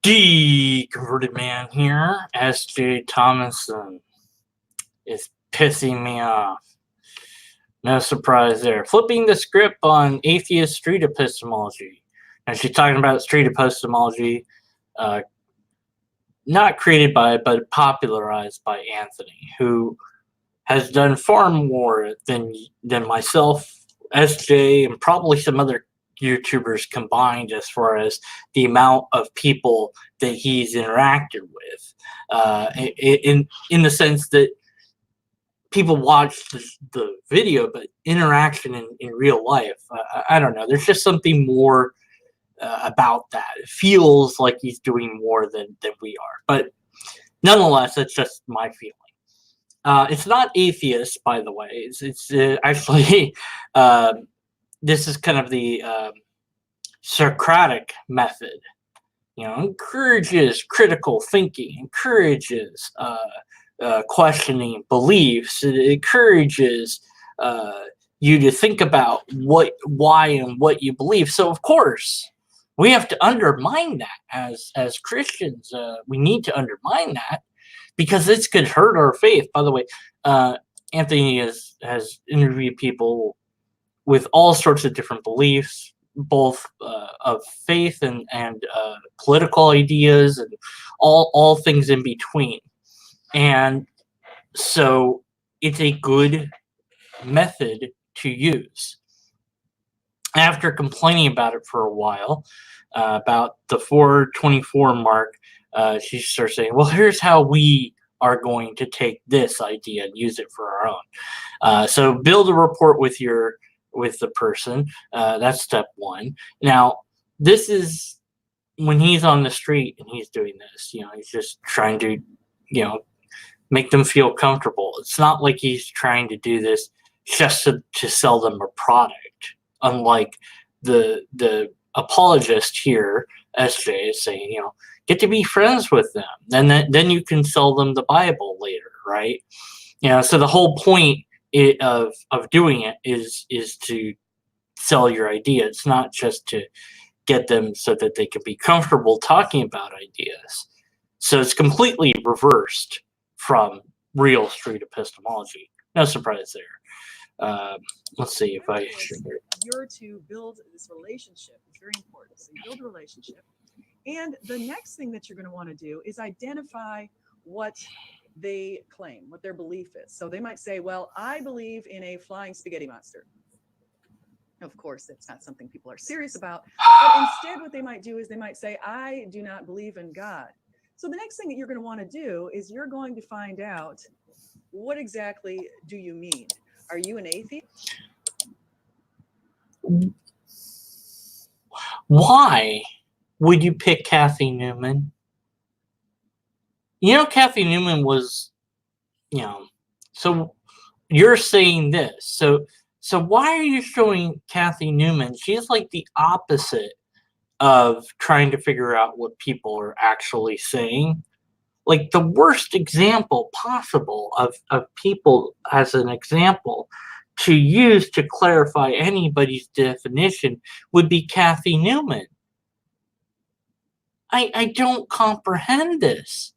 Converted man here, SJ Thomason, is pissing me off. No surprise there. Flipping the script on atheist street epistemology. And she's talking about street epistemology, not created by, but popularized by Anthony, who has done far more than myself, SJ, and probably some other YouTubers combined as far as the amount of people that he's interacted with, in the sense that people watch the video, but interaction in real life, I don't know. There's just something more about that. It feels like he's doing more than we are, but nonetheless, that's just my feeling. It's not atheist, by the way. It's actually this is kind of the Socratic method. Encourages critical thinking, encourages questioning beliefs. It encourages you to think about why, and what you believe. So, of course, we have to undermine that as Christians. We need to undermine that because this could hurt our faith. By the way, Anthony has interviewed people with all sorts of different beliefs, both of faith and political ideas and all things in between. And so it's a good method to use. After complaining about it for a while, about the 424 mark, she starts saying, well, here's how we are going to take this idea and use it for our own. So build a rapport with the person. That's step one. Now, this is when he's on the street and he's doing this, he's just trying to, make them feel comfortable. It's not like he's trying to do this just to sell them a product. Unlike the apologist here, SJ, is saying, get to be friends with them. Then you can sell them the Bible later, right? So the whole point of doing it is to sell your idea. It's not just to get them so that they can be comfortable talking about ideas. So it's completely reversed from real street epistemology. No surprise there. Let's see if I should. You're to build this relationship. It's very important. So you build a relationship. And the next thing that you're going to want to do is identify what they claim, what their belief is. So they might say, well, I believe in a flying spaghetti monster. Of course, that's not something people are serious about. But instead, what they might do is they might say, I do not believe in God. So the next thing that you're going to want to do is you're going to find out, what exactly do you mean? Are you an atheist? Why would you pick Kathy Newman? Kathy Newman was, so you're saying this. So why are you showing Kathy Newman? She's like the opposite of trying to figure out what people are actually saying. Like the worst example possible of people as an example to use to clarify anybody's definition would be Kathy Newman. I don't comprehend this.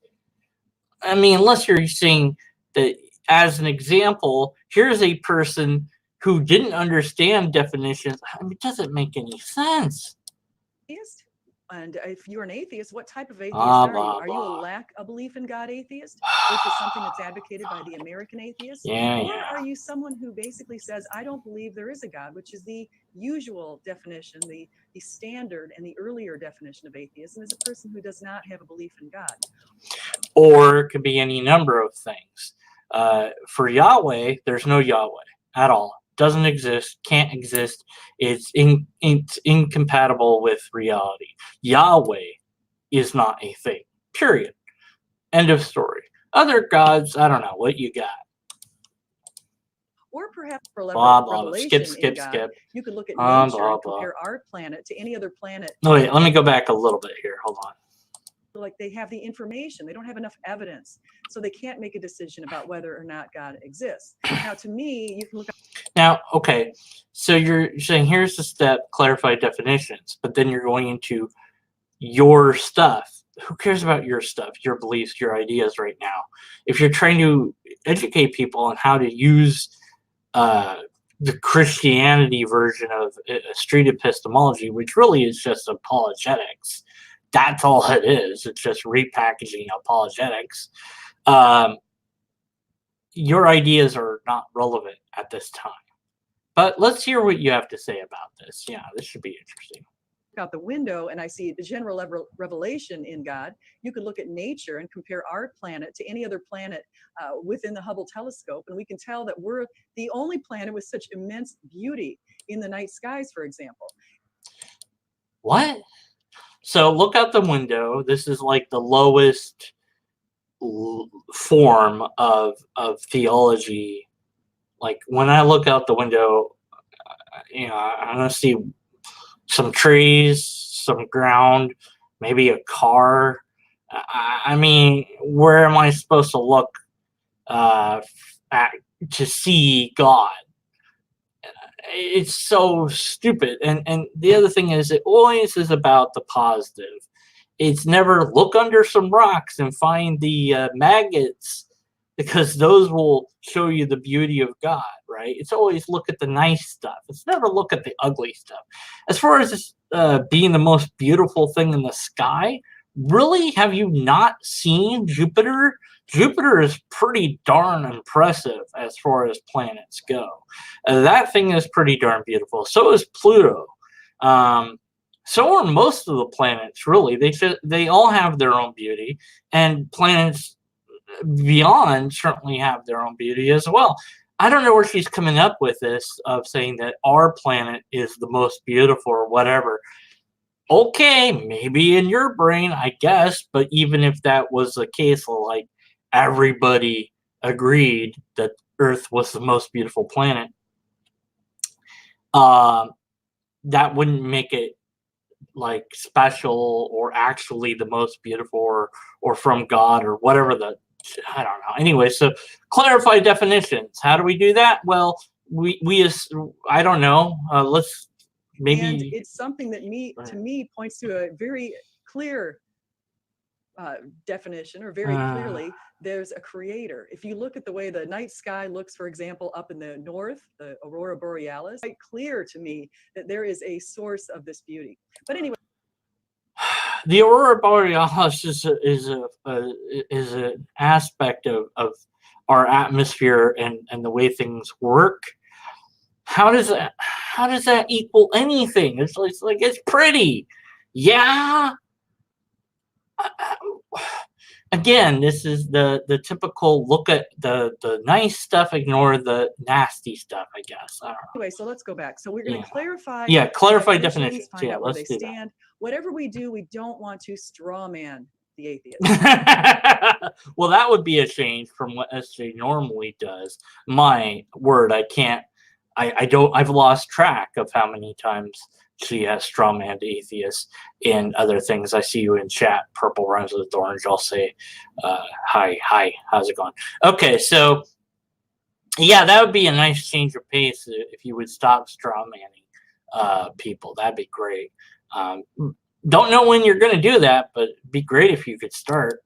I mean, unless you're saying that as an example, here's a person who didn't understand definitions. It doesn't make any sense. And if you're an atheist, what type of atheist are you? Are you a belief in God atheist, which is something that's advocated by the American atheist? Or are you someone who basically says, I don't believe there is a God, which is the usual definition, the standard and the earlier definition of atheism, is a person who does not have a belief in God. Or it could be any number of things. For Yahweh, there's no Yahweh at all. Doesn't exist, can't exist. It's incompatible with reality. Yahweh is not a thing, period. End of story. Other gods, I don't know what you got. Or perhaps for revelation skip. You could look at nature and compare our planet to any other planet. No, wait, let me go back a little bit here. Hold on. Like they have the information, they don't have enough evidence, so they can't make a decision about whether or not God exists. Now, to me, you can look. Now, okay, so you're saying here's the step, clarify definitions, but then you're going into your stuff. who cares about your stuff, your beliefs, your ideas right now? If you're trying to educate people on how to use uh, the Christianity version of street epistemology, which really is just apologetics, that's all it is. It's just repackaging apologetics. Um, your ideas are not relevant at this time. But let's hear what you have to say about this. Yeah, this should be interesting. Out the window and I see the general revelation in God, you could look at nature and compare our planet to any other planet within the Hubble telescope, and we can tell that we're the only planet with such immense beauty in the night skies, for example. What? So look out the window. This is like the lowest form of theology. Like when I look out the window, I'm gonna see some trees, some ground, maybe a car. I mean, where am I supposed to look to see God? It's so stupid. And the other thing is, it always is about the positive. It's never look under some rocks and find the maggots, because those will show you the beauty of God, right? It's always look at the nice stuff. It's never look at the ugly stuff. As far as being the most beautiful thing in the sky, really, have you not seen Jupiter? Jupiter is pretty darn impressive as far as planets go. That thing is pretty darn beautiful. So is Pluto. So are most of the planets, really. They all have their own beauty, and planets beyond certainly have their own beauty as well. I don't know where she's coming up with this of saying that our planet is the most beautiful or whatever. Okay, maybe in your brain, I guess, but even if that was the case, like everybody agreed that Earth was the most beautiful planet, that wouldn't make it like special or actually the most beautiful or from God or whatever I don't know. Anyway, so clarify definitions. How do we do that? Well, I don't know. Let's maybe. And it's something that to me points to a very clear definition, or very clearly, there's a creator. If you look at the way the night sky looks, for example, up in the north, the aurora borealis, it's quite clear to me that there is a source of this beauty. But anyway. The aurora borealis is an aspect of our atmosphere and the way things work. How does that equal anything? It's like it's pretty, yeah. Again, this is the typical look at the nice stuff, ignore the nasty stuff, I guess. I don't know. Anyway, so let's go back. So we're going to clarify. Yeah, clarify definitions. Find out where let's they do stand. Whatever we do, we don't want to straw man the atheist. Well, that would be a change from what SJ normally does. My word, I've lost track of how many times she has strawmanned atheists and other things. I see you in chat. Purple rhymes with orange. I'll say, hi, how's it going? Okay, so yeah, that would be a nice change of pace if you would stop strawmanning people. That'd be great. Don't know when you're going to do that, but it'd be great if you could start.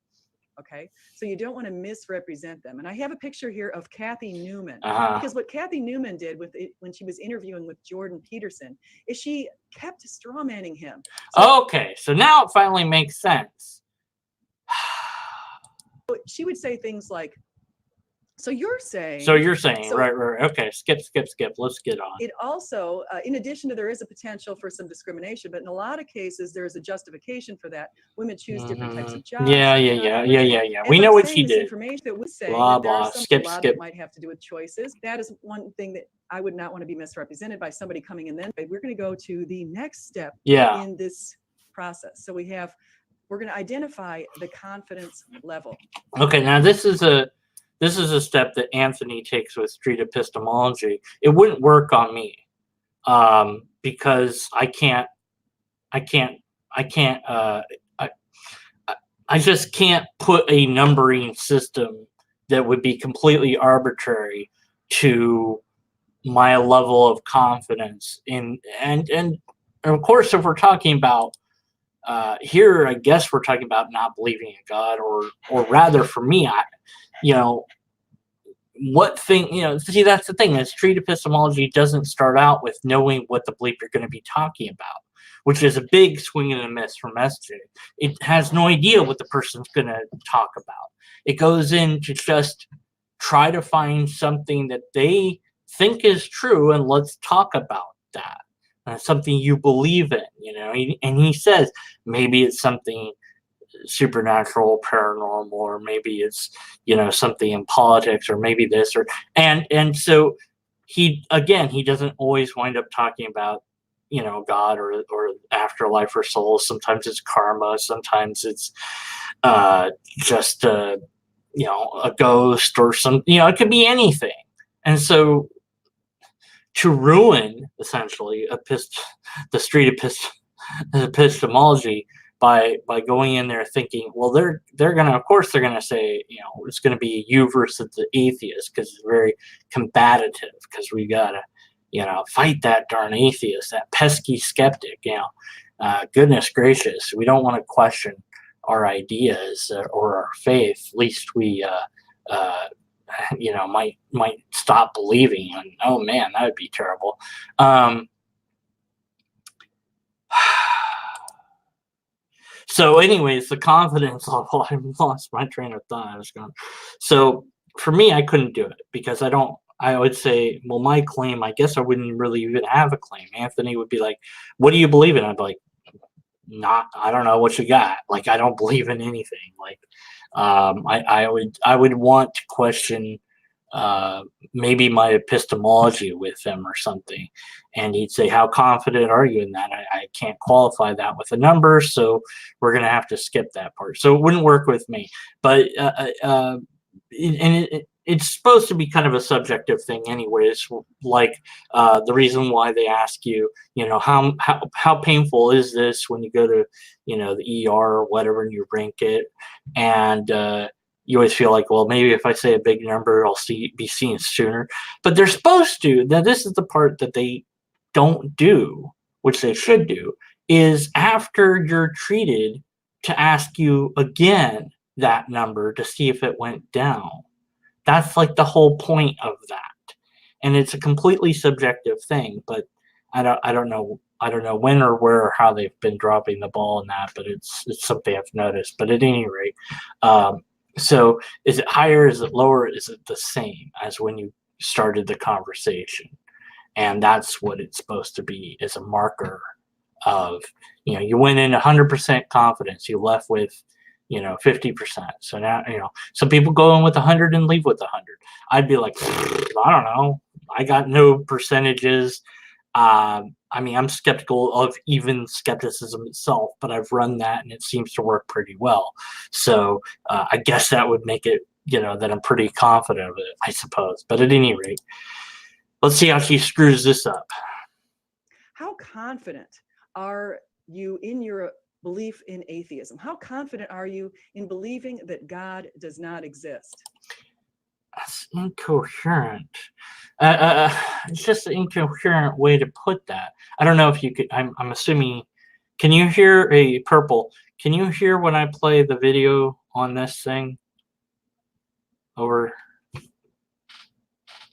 Okay, so you don't want to misrepresent them. And I have a picture here of Kathy Newman, because what Kathy Newman did when she was interviewing with Jordan Peterson is she kept strawmanning him. Okay, so now it finally makes sense. She would say things like, so you're saying, right. Okay, skip. Let's get on. It also, in addition to, there is a potential for some discrimination, but in a lot of cases, there is a justification for that. Women choose different types of jobs. Yeah. We know what she did. Information that would say blah, that there blah. are some Skip. that might have to do with choices. That is one thing that I would not want to be misrepresented by somebody coming in. Then we're going to go to the next step in this process. So we're going to identify the confidence level. Okay, now this is a step that Anthony takes with street epistemology. It wouldn't work on me because I just can't put a numbering system that would be completely arbitrary to my level of confidence in. And of course, if we're talking about Here, I guess we're talking about not believing in God, or rather, for me, what thing, see, that's the thing, is street epistemology doesn't start out with knowing what the belief you're going to be talking about, which is a big swing and a miss from SJ. It has no idea what the person's going to talk about. It goes in to just try to find something that they think is true, and let's talk about that. Something you believe in, and he says maybe it's something supernatural, paranormal, or maybe it's something in politics, or maybe this, and so he doesn't always wind up talking about God or afterlife or souls. Sometimes it's karma, sometimes it's just a ghost or it could be anything. And so to ruin essentially the street epistemology by going in there thinking, well, they're gonna say, it's gonna be you versus the atheist, because it's very combative, because we gotta fight that darn atheist, that pesky skeptic. Goodness gracious, we don't want to question our ideas or our faith. At least we might stop believing, and oh man, that would be terrible. So anyways, the confidence level, I lost my train of thought. I was gone. So for me, I couldn't do it, because I would say, well, my claim, I guess I wouldn't really even have a claim. Anthony would be like, what do you believe in? I'd be like, I don't know what you got. Like, I don't believe in anything. Like, I would want to question maybe my epistemology with him or something, and he'd say, how confident are you in that? I can't qualify that with a number, so we're gonna have to skip that part. So it wouldn't work with me. But it's supposed to be kind of a subjective thing anyways, like the reason why they ask you, how painful is this when you go to the ER or whatever, and you rank it, and you always feel like, well, maybe if I say a big number, I'll be seen sooner. But they're supposed to. Now, this is the part that they don't do, which they should do, is after you're treated, to ask you again that number to see if it went down. That's like the whole point of that. And it's a completely subjective thing, but I don't know when or where or how they've been dropping the ball in that, but it's something I've noticed. But at any rate, so is it higher? Is it lower? Is it the same as when you started the conversation? And that's what it's supposed to be, is a marker of, you went in 100% confidence, you left with 50%. So now, some people go in with 100 and leave with 100. I'd be like, I don't know. I got no percentages. I'm skeptical of even skepticism itself, but I've run that and it seems to work pretty well. So I guess that would make it, that I'm pretty confident of it, I suppose. But at any rate, let's see how she screws this up. How confident are you in your belief in atheism? How confident are you in believing that God does not exist? That's incoherent. It's just an incoherent way to put that. I don't know if you could. I'm assuming. Can you hear a purple? Can you hear when I play the video on this thing over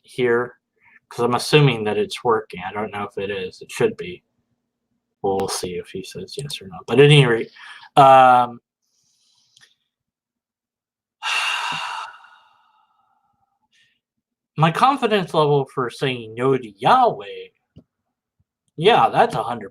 here? Because I'm assuming that it's working. I don't know if it is. It should be. We'll see if he says yes or no. But at any rate, my confidence level for saying no to Yahweh, yeah, that's 100%.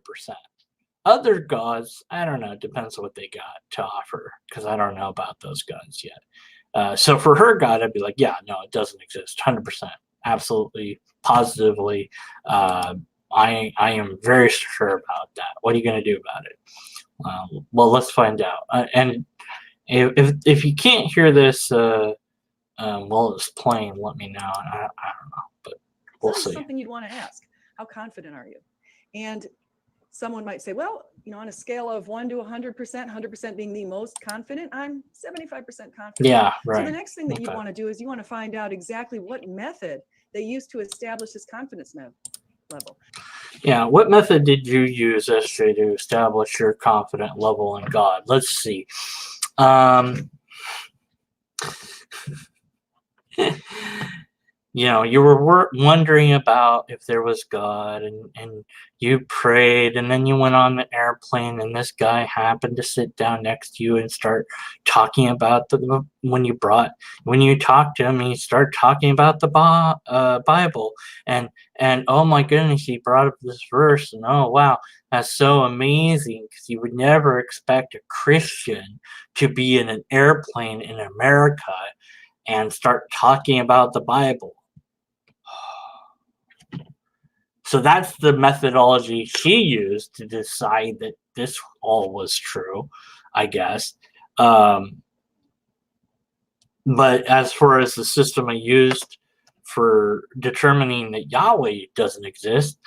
Other gods, I don't know. It depends on what they got to offer, because I don't know about those gods yet. So for her God, I'd be like, yeah, no, it doesn't exist. 100%. Absolutely, positively. I am very sure about that. What are you going to do about it? Well, let's find out. And if you can't hear this while it's playing, let me know. I don't know, but we'll see. Something you'd want to ask. How confident are you? And someone might say, well, on a scale of 1 to 100%, 100% being the most confident, I'm 75% confident. Yeah, right. So the next thing that you want to do is you want to find out exactly what method they use to establish this confidence level. Yeah, what method did you use, SJ, to establish your confident level in God? Let's see. You were wondering about if there was God, and you prayed, and then you went on the airplane, and this guy happened to sit down next to you and start talking about when you talked to him, he started talking about the Bible, and oh my goodness, he brought up this verse, and oh wow, that's so amazing, because you would never expect a Christian to be in an airplane in America and start talking about the Bible. So that's the methodology she used to decide that this all was true, I guess. But as far as the system I used for determining that Yahweh doesn't exist,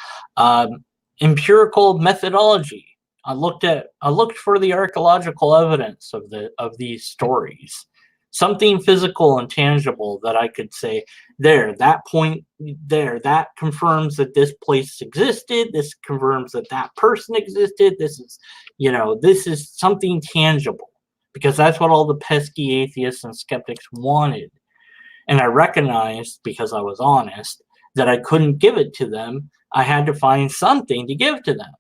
empirical methodology. I looked for the archaeological evidence of these stories, something physical and tangible that I could say, that point there, that confirms that this place existed. This confirms that that person existed. This is something tangible, because that's what all the pesky atheists and skeptics wanted. And I recognized, because I was honest, that I couldn't give it to them. I had to find something to give to them.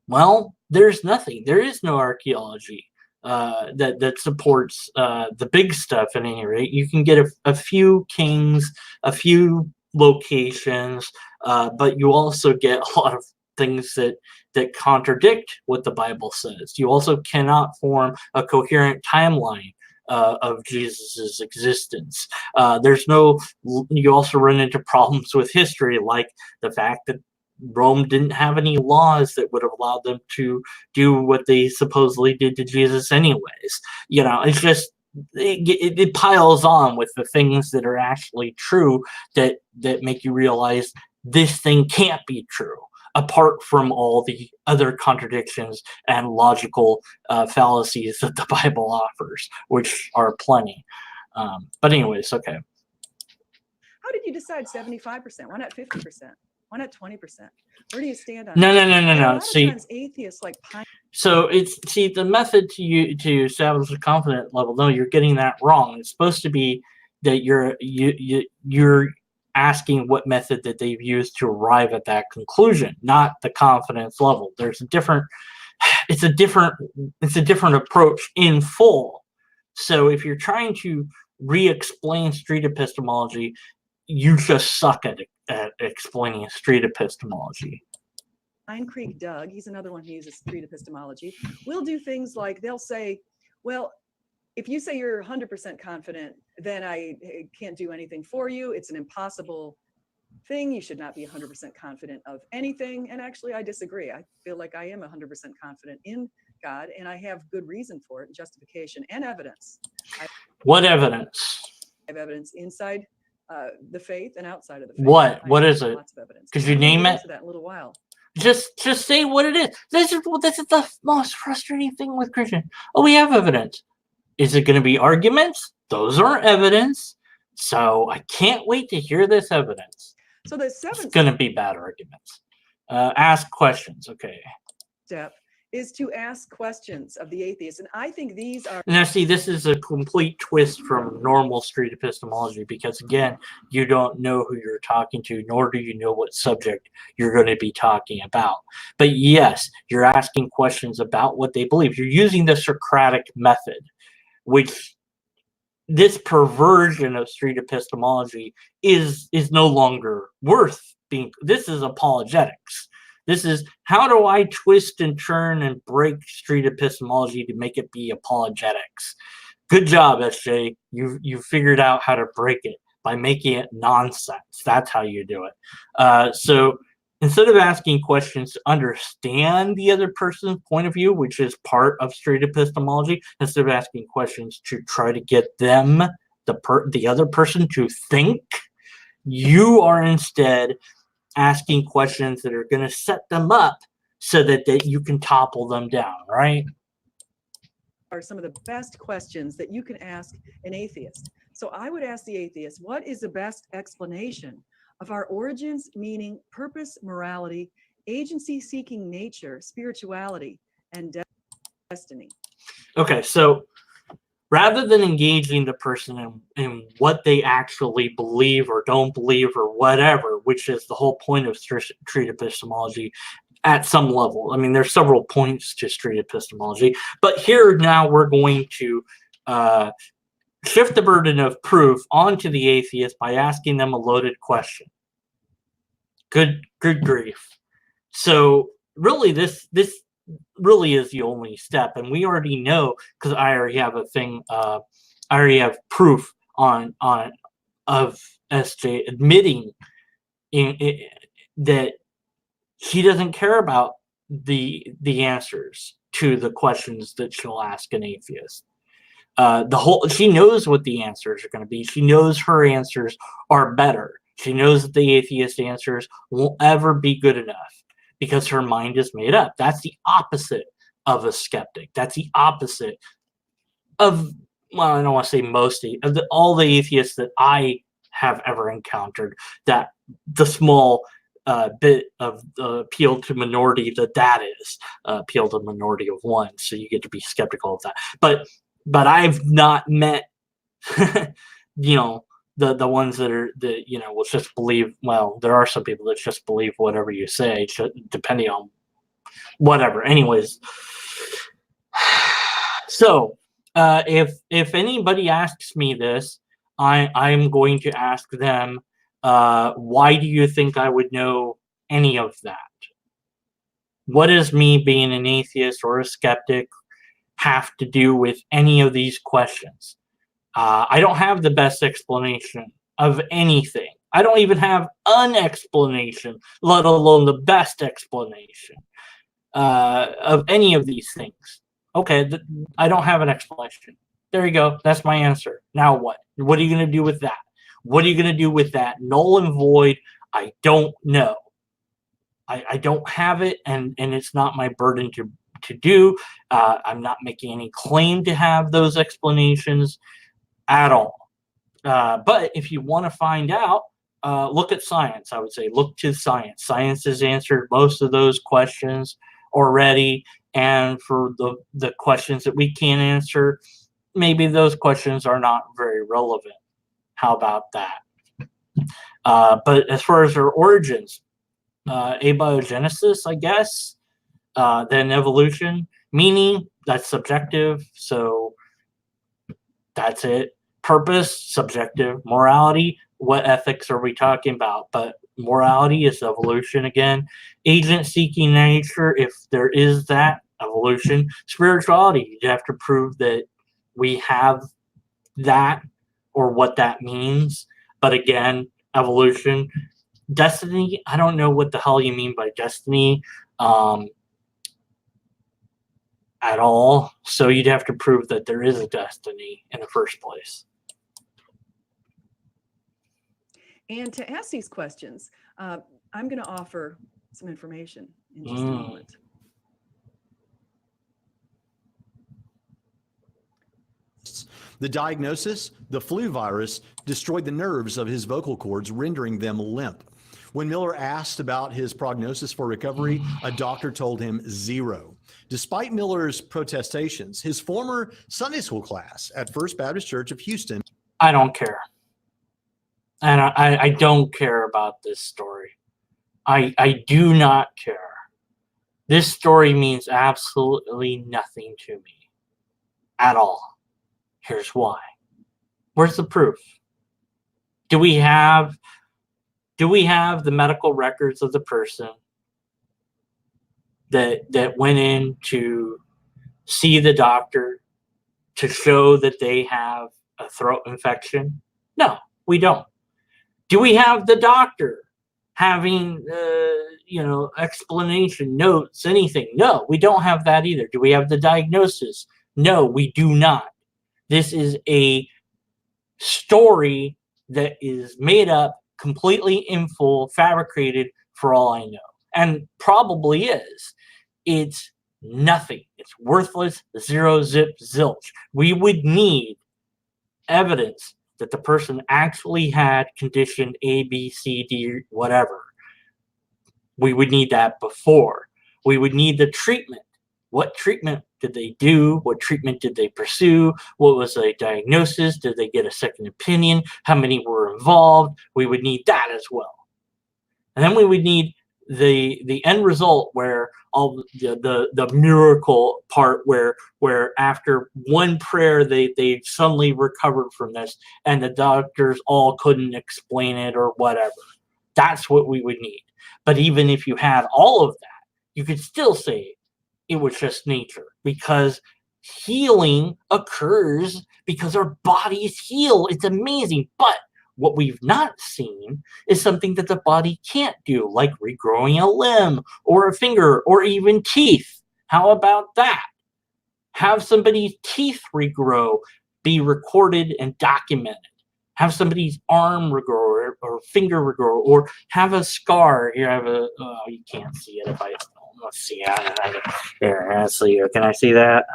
Well, there's nothing. There is no archaeology that supports the big stuff. At any rate, you can get a few kings, a few locations, but you also get a lot of things that contradict what the Bible says. You also cannot form a coherent timeline of Jesus's existence. You also run into problems with history, like the fact that Rome didn't have any laws that would have allowed them to do what they supposedly did to Jesus anyways. It's just, it piles on with the things that are actually true that make you realize this thing can't be true, apart from all the other contradictions and logical fallacies that the Bible offers, which are plenty. But anyways, okay. How did you decide 75%? Why not 50%? Why not 20%? Where do you stand on No. A lot of times atheists like So the method to establish a confident level. No, you're getting that wrong. It's supposed to be that you're asking what method that they've used to arrive at that conclusion, not the confidence level. There's a different. It's a different approach in full. So if you're trying to re-explain street epistemology, you just suck at explaining street epistemology. Pine Creek Doug, he's another one who uses street epistemology, will do things like they'll say, well, if you say you're 100% confident, then I can't do anything for you. It's an impossible thing. You should not be 100% confident of anything. And actually, I disagree. I feel like I am 100% confident in God, and I have good reason for it, justification and evidence. What evidence? I have evidence inside the faith and outside of the faith. What is it? Lots of evidence. Could you name it? That in a little while. Just say what it is. This is the most frustrating thing with Christian. Oh, we have evidence. Is it going to be arguments? Those aren't evidence. So I can't wait to hear this evidence. So the seventh It's going to be bad arguments. Ask questions. Okay. Step is to ask questions of the atheist. And I think these are... Now, see, this is a complete twist from normal street epistemology, because, again, you don't know who you're talking to, nor do you know what subject you're going to be talking about. But, yes, you're asking questions about what they believe. You're using the Socratic method, which this perversion of street epistemology is no longer worth being... This is apologetics. This is, how do I twist and turn and break street epistemology to make it be apologetics? Good job, SJ. You figured out how to break it by making it nonsense. That's how you do it. So instead of asking questions to understand the other person's point of view, which is part of street epistemology, instead of asking questions to try to get them, the other person, to think, you are instead asking questions that are going to set them up so that you can topple them down, right? Are some of the best questions that you can ask an atheist. So I would ask the atheist, what is the best explanation of our origins, meaning, purpose, morality, agency-seeking nature, spirituality, and destiny. Okay, so rather than engaging the person in what they actually believe or don't believe or whatever, which is the whole point of street epistemology at some level. I mean, there's several points to street epistemology, but here now we're going to shift the burden of proof onto the atheist by asking them a loaded question. Good grief. So really, this really is the only step, and we already know, because I already have a thing. I already have proof of SJ admitting that she doesn't care about the answers to the questions that she'll ask an atheist. She knows what the answers are going to be. She knows her answers are better. She knows that the atheist answers won't ever be good enough because her mind is made up. That's the opposite of a skeptic. That's the opposite of, well, I don't want to say most, of all the atheists that I have ever encountered, that the small bit of the appeal to minority that is appeal to minority of one. So you get to be skeptical of that. But I've not met, the ones that are, will just believe, well, there are some people that just believe whatever you say, depending on whatever. Anyways, so if anybody asks me this, I'm going to ask them, why do you think I would know any of that? What does me being an atheist or a skeptic have to do with any of these questions? I don't have the best explanation of anything. I don't even have an explanation, let alone the best explanation of any of these things. Okay, I don't have an explanation. There you go. That's my answer. Now what? What are you going to do with that? What are you going to do with that? Null and void, I don't know. I don't have it, and it's not my burden to do. I'm not making any claim to have those explanations at all. But if you want to find out, look at science. I would say look to science. Science has answered most of those questions already, and for the questions that we can't answer, maybe those questions are not very relevant. How about that? But as far as their origins, abiogenesis, I guess, then evolution, meaning that's subjective, so that's it. Purpose, subjective. Morality, what ethics are we talking about? But morality is evolution again. Agent-seeking nature, if there is that, evolution. Spirituality, you have to prove that we have that or what that means. But again, evolution. Destiny, I don't know what the hell you mean by destiny at all. So you'd have to prove that there is a destiny in the first place. And to ask these questions, I'm going to offer some information in just a moment. The diagnosis, the flu virus, destroyed the nerves of his vocal cords, rendering them limp. When Miller asked about his prognosis for recovery, a doctor told him 0. Despite Miller's protestations, his former Sunday school class at First Baptist Church of Houston. I don't care. And I don't care about this story. I do not care. This story means absolutely nothing to me at all. Here's why. Where's the proof? Do we have the medical records of the person that went in to see the doctor to show that they have a throat infection? No, we don't. Do we have the doctor having explanation notes, anything? No, we don't have that either. Do we have the diagnosis? No, we do not. This is a story that is made up, completely in full, fabricated for all I know. And probably is. It's nothing. It's worthless, zero, zip, zilch. We would need evidence that the person actually had condition A, B, C, D, whatever. We would need that before. We would need the treatment. What treatment did they do? What treatment did they pursue? What was the diagnosis? Did they get a second opinion? How many were involved? We would need that as well. And then we would need the end result, where all the miracle part, where after one prayer they suddenly recovered from this, and the doctors all couldn't explain it or whatever. That's what we would need. But even if you had all of that, you could still say it was just nature, because healing occurs because our bodies heal. It's amazing. But what we've not seen is something that the body can't do, like regrowing a limb or a finger or even teeth. How about that? Have somebody's teeth regrow, be recorded and documented. Have somebody's arm regrow or finger regrow, or have a scar. Here, I have a, you can't see it if I, let's see. Here, let's see. Can I see that?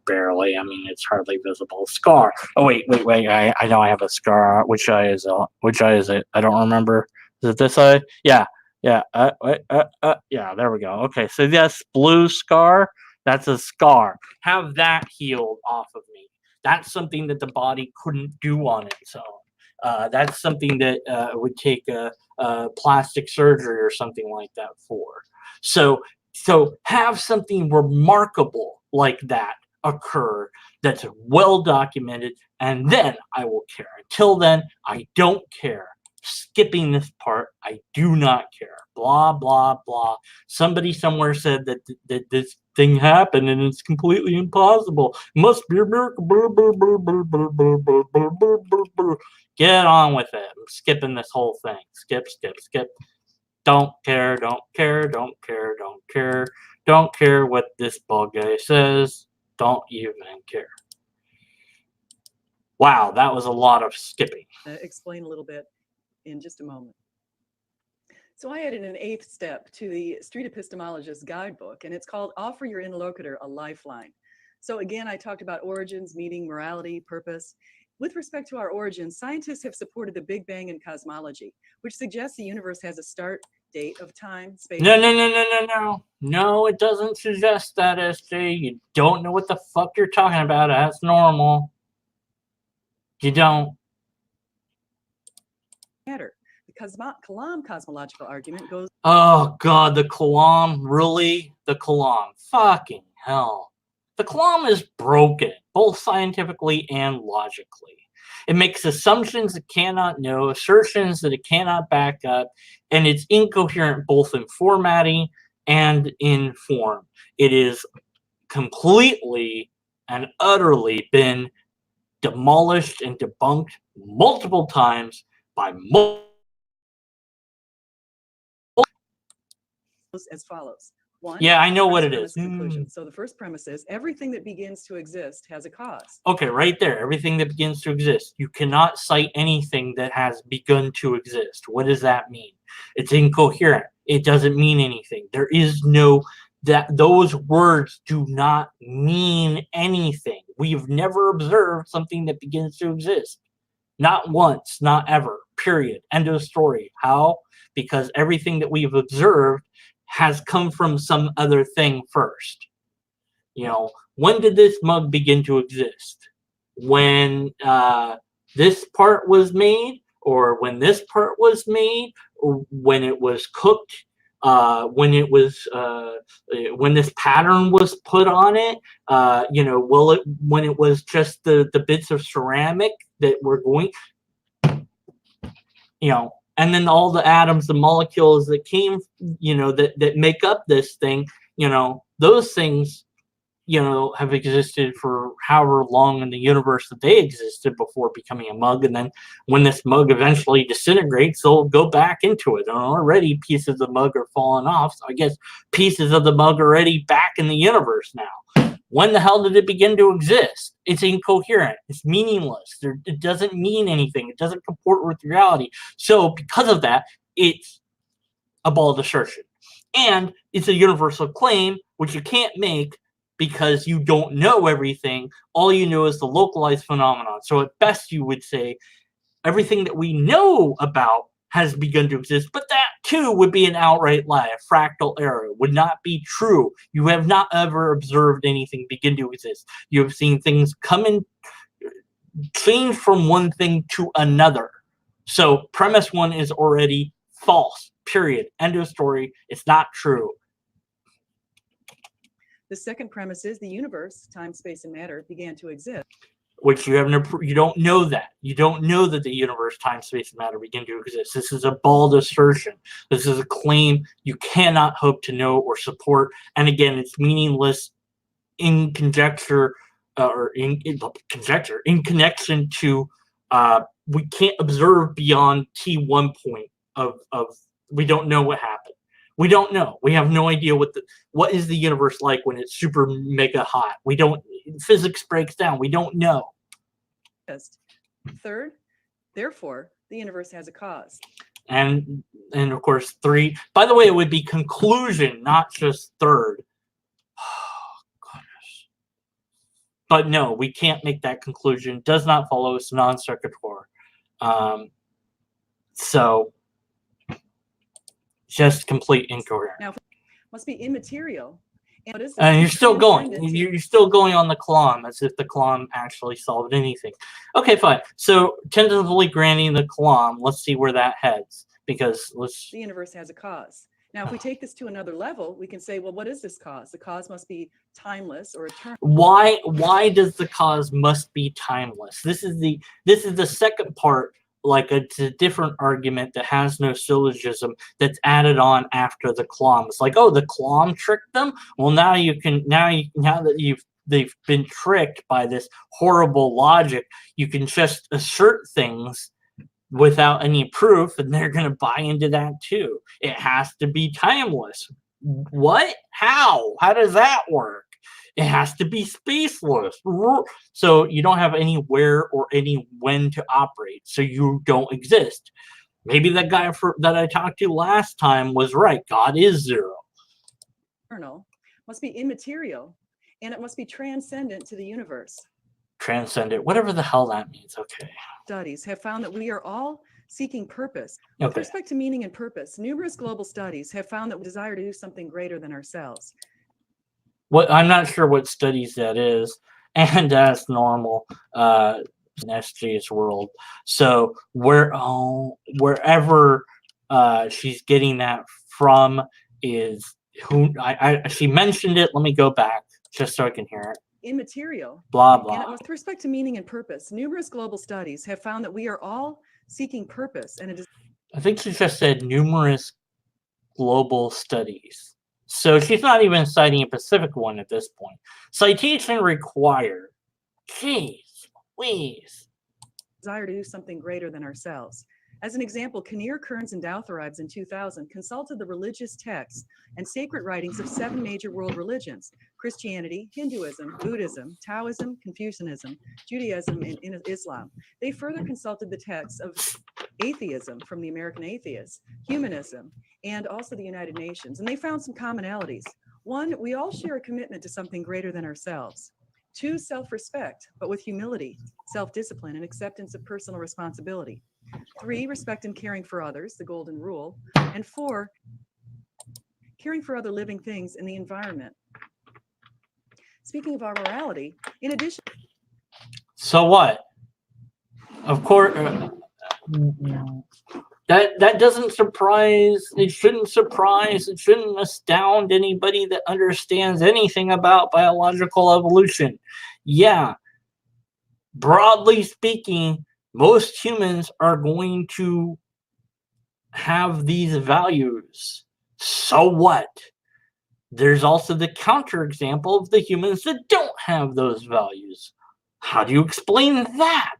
Barely. I mean, it's hardly visible. Scar. Oh, wait. I know I have a scar. Which eye is it? I don't remember. Is it this eye? Yeah. Yeah, there we go. Okay, so this blue scar, that's a scar. Have that healed off of me. That's something that the body couldn't do on its own. That's something that would take a plastic surgery or something like that for. So have something remarkable like that occur that's well documented, and then I will care. Until then, I don't care. Skipping this part, I do not care. Blah, blah, blah. Somebody somewhere said that this thing happened and it's completely impossible. Must be a miracle. Get on with it. I'm skipping this whole thing. Skip. Don't care what this bug guy says. Don't even care. Wow, that was a lot of skipping. Explain a little bit in just a moment. So I added an 8th step to the Street Epistemologist Guidebook, and it's called Offer Your Interlocutor a Lifeline. So again, I talked about origins, meaning, morality, purpose. With respect to our origins, scientists have supported the Big Bang in cosmology, which suggests the universe has a start date of time, space. No. No, it doesn't suggest that, SJ. You don't know what the fuck you're talking about. That's normal. You don't. Matter. The Kalam cosmological argument goes. Oh God, the Kalam, really? The Kalam, fucking hell! The Kalam is broken, both scientifically and logically. It makes assumptions it cannot know, assertions that it cannot back up, and it's incoherent both in formatting and in form. It is completely and utterly been demolished and debunked multiple times by as follows. One, yeah, I know what it is. So the first premise is everything that begins to exist has a cause. Okay, right there. Everything that begins to exist. You cannot cite anything that has begun to exist. What does that mean? It's incoherent. It doesn't mean anything. There is no, that those words do not mean anything. We've never observed something that begins to exist. Not once, not ever, period. End of story. How? Because everything that we've observed has come from some other thing first. You know, when did this mug begin to exist? When this part was made, or when this part was made, or when it was cooked, when it was when this pattern was put on it, you know, when it was just the bits of ceramic that were going, you know, and then all the atoms, the molecules that came, you know, that make up this thing, you know, those things, you know, have existed for however long in the universe that they existed before becoming a mug. And then when this mug eventually disintegrates, they'll go back into it. And already pieces of the mug are falling off. So I guess pieces of the mug are already back in the universe now. When the hell did it begin to exist? It's incoherent. It's meaningless. It doesn't mean anything. It doesn't comport with reality. So because of that, it's a bald assertion. And it's a universal claim, which you can't make because you don't know everything. All you know is the localized phenomenon. So at best you would say everything that we know about has begun to exist, but that too would be an outright lie, a fractal error. It would not be true. You have not ever observed anything begin to exist. You have seen things come in, change from one thing to another. So premise one is already false, period. End of story. It's not true. The second premise is the universe, time, space, and matter began to exist. Which you have no, you don't know that. You don't know that the universe, time, space, and matter begin to exist. This is a bald assertion. This is a claim you cannot hope to know or support. And again, it's meaningless in conjecture, or in conjecture, in connection to we can't observe beyond T1 point of we don't know what happened. We don't know. We have no idea what is the universe like when it's super mega hot. We don't. Physics breaks down. We don't know. Third, therefore, the universe has a cause. And of course, 3. By the way, it would be conclusion, not just third. Oh, goodness. But no, we can't make that conclusion. Does not follow. It's non sequitur. So just complete incoherence. Now, must be immaterial. And you're still going. You're still going on the Kalam as if the Kalam actually solved anything. Okay, fine. So tentatively granting the Kalam, let's see where that heads. Because the universe has a cause. Now, if we take this to another level, we can say, well, what is this cause? The cause must be timeless or eternal. Why does the cause must be timeless? This is the second part. Like it's a different argument that has no syllogism that's added on after the Kalam. It's like, oh, the Kalam tricked them. Well, now that they've been tricked by this horrible logic, you can just assert things without any proof, and they're going to buy into that too. It has to be timeless. What? How? How does that work? It has to be spaceless. So you don't have any where or any when to operate. So you don't exist. Maybe that guy that I talked to last time was right. God is zero. Eternal, must be immaterial, and it must be transcendent to the universe. Transcendent, whatever the hell that means. Okay. Studies have found that we are all seeking purpose. Okay. With respect to meaning and purpose, numerous global studies have found that we desire to do something greater than ourselves. I'm not sure what studies that is, and that's normal in SJ's world. So wherever she's getting that from is who she mentioned it. Let me go back just so I can hear it. Immaterial. Blah blah. And with respect to meaning and purpose, numerous global studies have found that we are all seeking purpose, and it is. I think she just said numerous global studies. So she's not even citing a specific one at this point. Citation required. Jeez, please. Desire to do something greater than ourselves. As an example, Kinnear, Kearns, and Doutharibes in 2000 consulted the religious texts and sacred writings of 7 major world religions: Christianity, Hinduism, Buddhism, Taoism, Confucianism, Judaism, and Islam. They further consulted the texts of atheism from the American Atheists, humanism, and also the United Nations, and they found some commonalities. 1, we all share a commitment to something greater than ourselves. 2, self-respect, but with humility, self-discipline, and acceptance of personal responsibility. 3, respect and caring for others, the golden rule. And 4, caring for other living things in the environment. Speaking of our morality, in addition. So what? Of course, that doesn't surprise. It shouldn't surprise. It shouldn't astound anybody that understands anything about biological evolution. Yeah, broadly speaking, most humans are going to have these values. So what? There's also the counterexample of the humans that don't have those values. How do you explain that?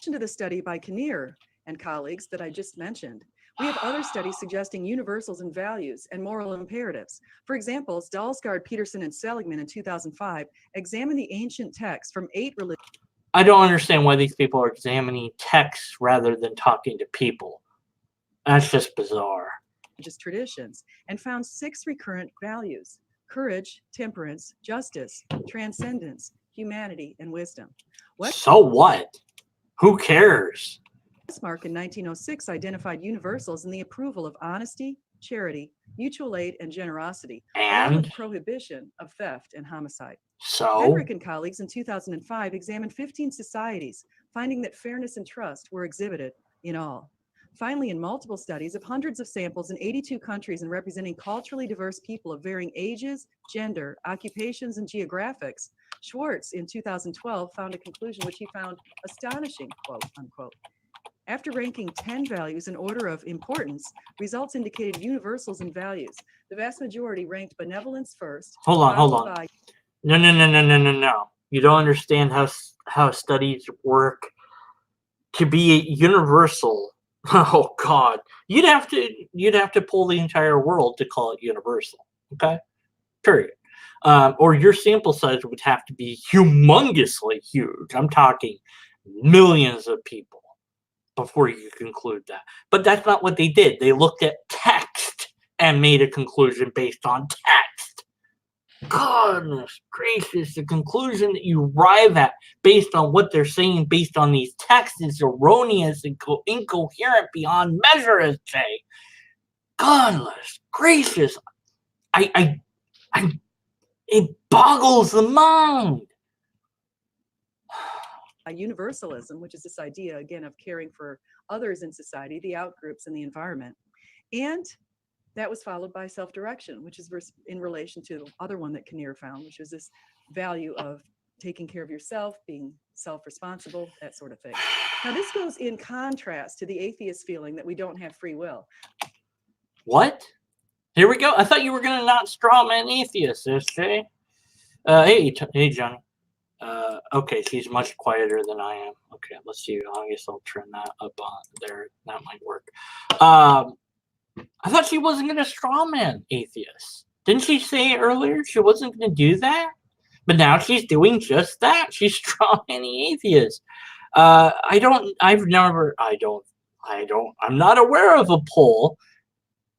To the study by Kinnear and colleagues that I just mentioned, we have other studies suggesting universals in values and moral imperatives. For example, Dalsgaard, Peterson, and Seligman in 2005 examined the ancient texts from 8 religions. I don't understand why these people are examining texts rather than talking to people. That's just bizarre. Traditions, and found 6 recurrent values: courage, temperance, justice, transcendence, humanity, and wisdom. So what? Who cares? Bismarck in 1906 identified universals in the approval of honesty, charity, mutual aid, and generosity, along with And prohibition of theft and homicide. so, Henrik and colleagues in 2005 examined 15 societies, finding that fairness and trust were exhibited in all. Finally, in multiple studies of hundreds of samples in 82 countries and representing culturally diverse people of varying ages, gender, occupations, and geographics, Schwartz in 2012 found a conclusion which he found astonishing, quote unquote. After ranking 10 values in order of importance, results indicated universals in values. The vast majority ranked benevolence first. hold on. followed by No. You don't understand how studies work. To be universal, oh God, you'd have to pull the entire world to call it universal. Okay, period. Or your sample size would have to be humongously huge. I'm talking millions of people before you conclude that. But that's not what they did. They looked at text and made a conclusion based on text. Goodness gracious, the conclusion that you arrive at based on what they're saying based on these texts is erroneous and incoherent beyond measure, SJ. Goodness gracious. It boggles the mind. universalism, which is this idea, again, of caring for others in society, the outgroups, and the environment. And that was followed by self-direction, which is in relation to the other one that Kinnear found, which was this value of taking care of yourself, being self-responsible, that sort of thing. Now, this goes in contrast to the atheist feeling that we don't have free will. What? Here we go. I thought you were going to not straw man atheists, SJ. Hey, Johnny. Okay, she's much quieter than I am. Okay, let's see. I guess I'll turn that up on there. That might work. I thought she wasn't going to straw man atheists. Didn't she say earlier she wasn't going to do that? But now she's doing just that. She's straw manning atheists. I'm not aware of a poll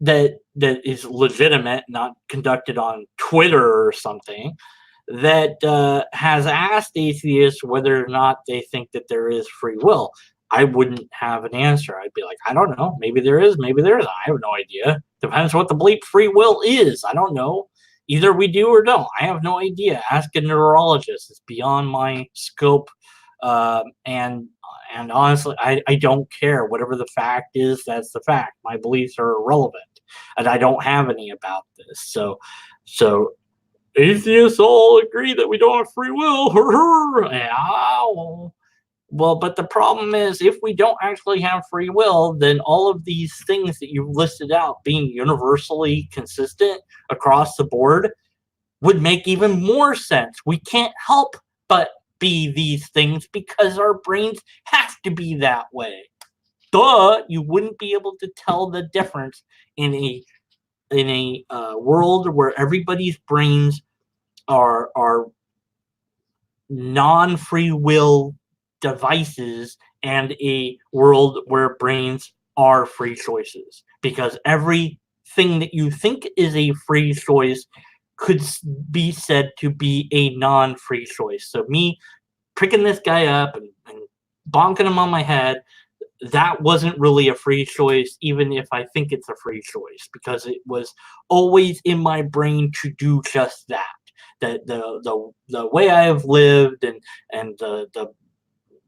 that is legitimate, not conducted on Twitter or something, that has asked atheists whether or not they think that there is free will. I wouldn't have an answer. I'd be like, I don't know. Maybe there is. Maybe there isn't. I have no idea. Depends what the bleep free will is. I don't know. Either we do or don't. I have no idea. Ask a neurologist. It's beyond my scope. And honestly, I don't care. Whatever the fact is, that's the fact. My beliefs are irrelevant, and I don't have any about this. So atheists all agree that we don't have free will. Well, but the problem is, if we don't actually have free will, then all of these things that you've listed out being universally consistent across the board would make even more sense. We can't help but be these things because our brains have to be that way. Duh, you wouldn't be able to tell the difference in a world where everybody's brains are non-free will devices and a world where brains are free choices, because everything that you think is a free choice could be said to be a non-free choice. So me picking this guy up and bonking him on my head, that wasn't really a free choice, even if I think it's a free choice, because it was always in my brain to do just that. The way I have lived and the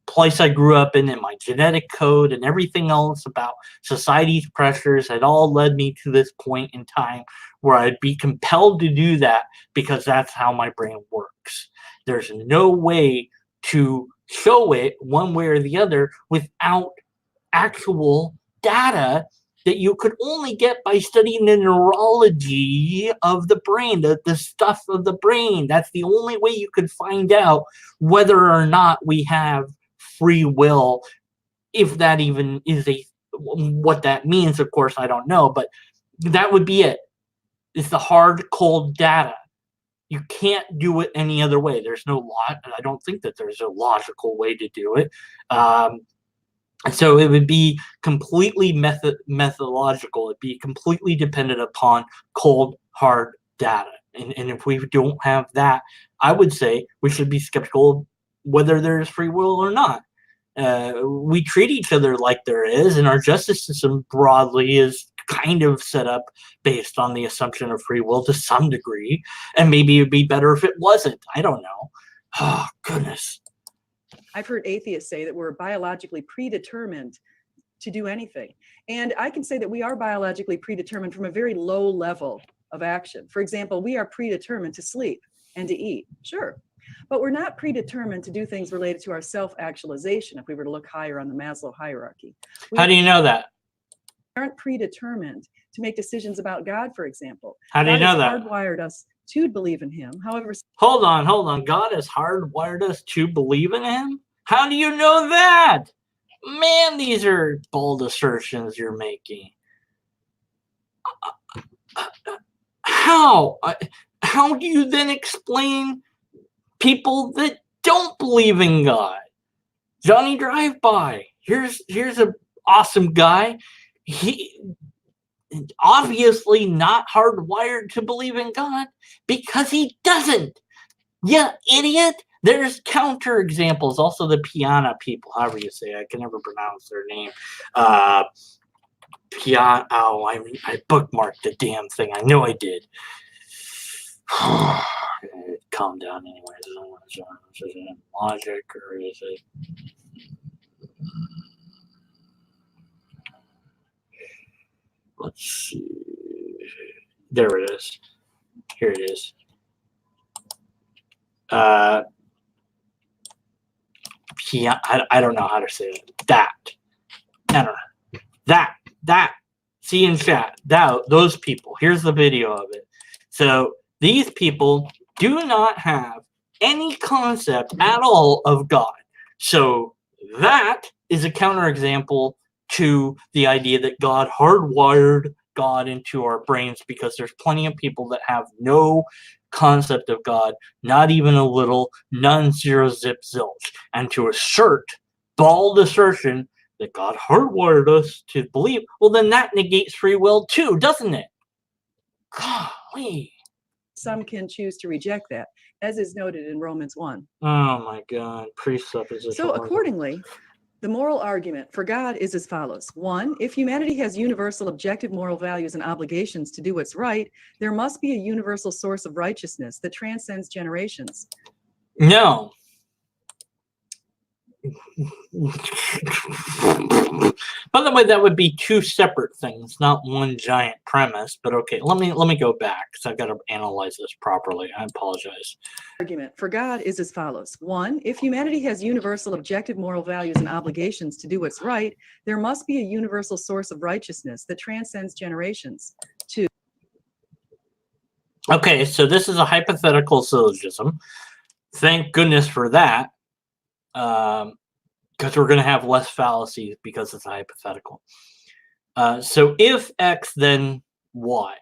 place I grew up in and my genetic code and everything else about society's pressures had all led me to this point in time where I'd be compelled to do that because that's how my brain works. There's no way to show it one way or the other without actual data that you could only get by studying the neurology of the brain, the stuff of the brain. That's the only way you could find out whether or not we have free will, if that even is what that means. Of course, I don't know, but that would be it. It's the hard, cold data. You can't do it any other way. There's no lot. I don't think that there's a logical way to do it. So it would be completely methodological. It'd be completely dependent upon cold, hard data. And if we don't have that, I would say we should be skeptical of whether there's free will or not. We treat each other like there is, and our justice system broadly is kind of set up based on the assumption of free will to some degree, and maybe it'd be better if it wasn't. I don't know. Oh, goodness. I've heard atheists say that we're biologically predetermined to do anything. And I can say that we are biologically predetermined from a very low level of action. For example, we are predetermined to sleep and to eat, sure. But we're not predetermined to do things related to our self-actualization if we were to look higher on the Maslow hierarchy. How do you know that? Aren't predetermined to make decisions about God, for example. How do you know that? God has hardwired us to believe in him. However, Hold on. God has hardwired us to believe in him? How do you know that? Man, these are bold assertions you're making. How? How do you then explain people that don't believe in God? Johnny Drive-By. Here's an awesome guy. He obviously not hardwired to believe in God because he doesn't. Yeah, idiot. There's counter examples. Also, the Piana people, however you say it. I can never pronounce their name. Piana. Oh, I bookmarked the damn thing. I know I did. Calm down, anyways. Is it logic or is it? Let's see. There it is. Here it is. I don't know how to say it. That. I don't know. That. See in chat. Those people. Here's the video of it. So these people do not have any concept at all of God. So that is a counterexample to the idea that God hardwired God into our brains, because there's plenty of people that have no concept of God, not even a little, none, zero, zip, zilch. And to assert, bald assertion, that God hardwired us to believe, well, then that negates free will too, doesn't it? Golly. some can choose to reject that, as is noted in Romans 1. Oh my God, presupposition. So accordingly, the moral argument for God is as follows. 1, if humanity has universal objective moral values and obligations to do what's right, there must be a universal source of righteousness that transcends generations. No. By the way, that would be two separate things, not one giant premise. But okay, let me go back because I've got to analyze this properly. I apologize. Argument for God is as follows. 1, if humanity has universal objective moral values and obligations to do what's right, there must be a universal source of righteousness that transcends generations. 2. Okay, so this is a hypothetical syllogism. Thank goodness for that. Because we're going to have less fallacies because it's a hypothetical. So if X, then Y.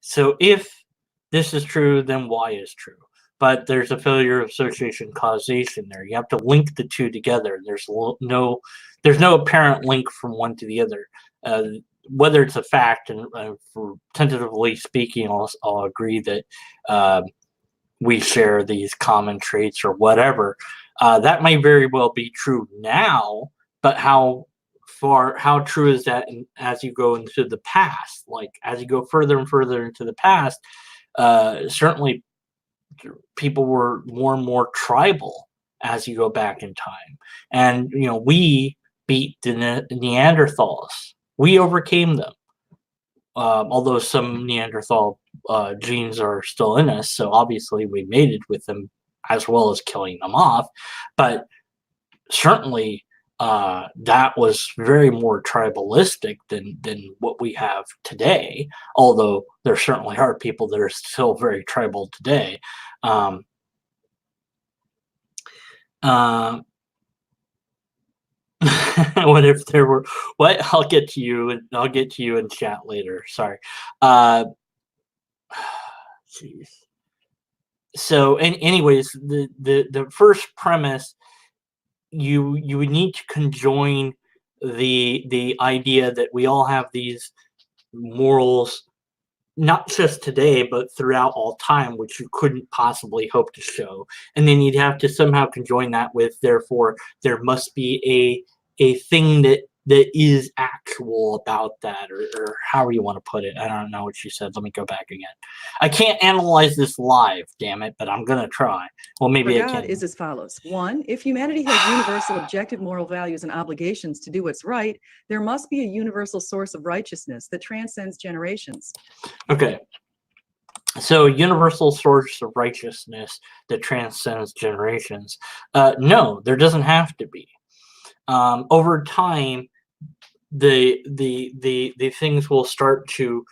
So if this is true, then Y is true. But there's a failure of association causation there. You have to link the two together. There's no apparent link from one to the other. Whether it's a fact, and for tentatively speaking, I'll agree that we share these common traits or whatever. That may very well be true now, but how true is that as you go into the past? Like as you go further and further into the past, certainly people were more and more tribal as you go back in time. And, we beat the Neanderthals. We overcame them. Although some Neanderthal genes are still in us, so obviously we mated with them as well as killing them off. But certainly that was very more tribalistic than what we have today, although there certainly are people that are still very tribal today. What if there were I'll get to you in chat later. Sorry. Jeez. So anyways, the first premise, you would need to conjoin the idea that we all have these morals not just today, but throughout all time, which you couldn't possibly hope to show. And then you'd have to somehow conjoin that with, therefore, there must be a thing that is actual about that, or however you want to put it. I don't know what you said. Let me go back again. I can't analyze this live, damn it, but I'm gonna try. Well, maybe I God can. is as follows. One, if humanity has universal objective moral values and obligations to do what's right, there must be a universal source of righteousness that transcends generations. Okay. So, universal source of righteousness that transcends generations. No, there doesn't have to be. Over time, the things will start to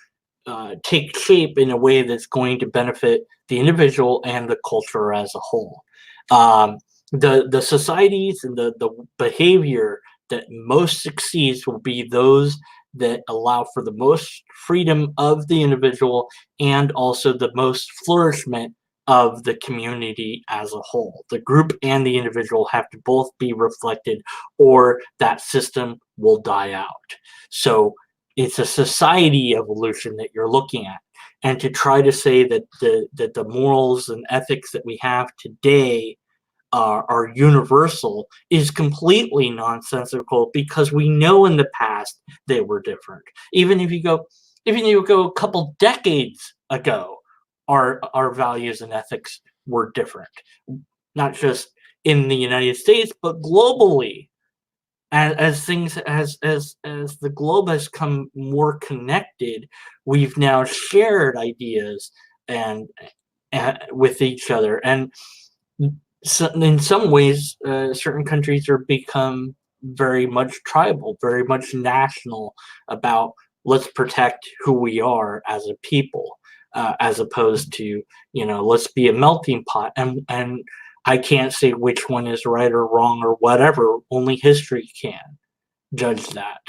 take shape in a way that's going to benefit the individual and the culture as a whole. The societies and the behavior that most succeeds will be those that allow for the most freedom of the individual and also the most flourishment of the community as a whole. The group and the individual have to both be reflected, or that system will die out. So it's a society evolution that you're looking at. And to try to say that the morals and ethics that we have today are universal is completely nonsensical, because we know in the past they were different. Even if you go a couple decades ago, our values and ethics were different, not just in the United States but globally. As the globe has come more connected, we've now shared ideas and with each other. And so in some ways, certain countries are become very much tribal, very much national, about let's protect who we are as a people, as opposed to, let's be a melting pot. And I can't say which one is right or wrong or whatever. Only history can judge that.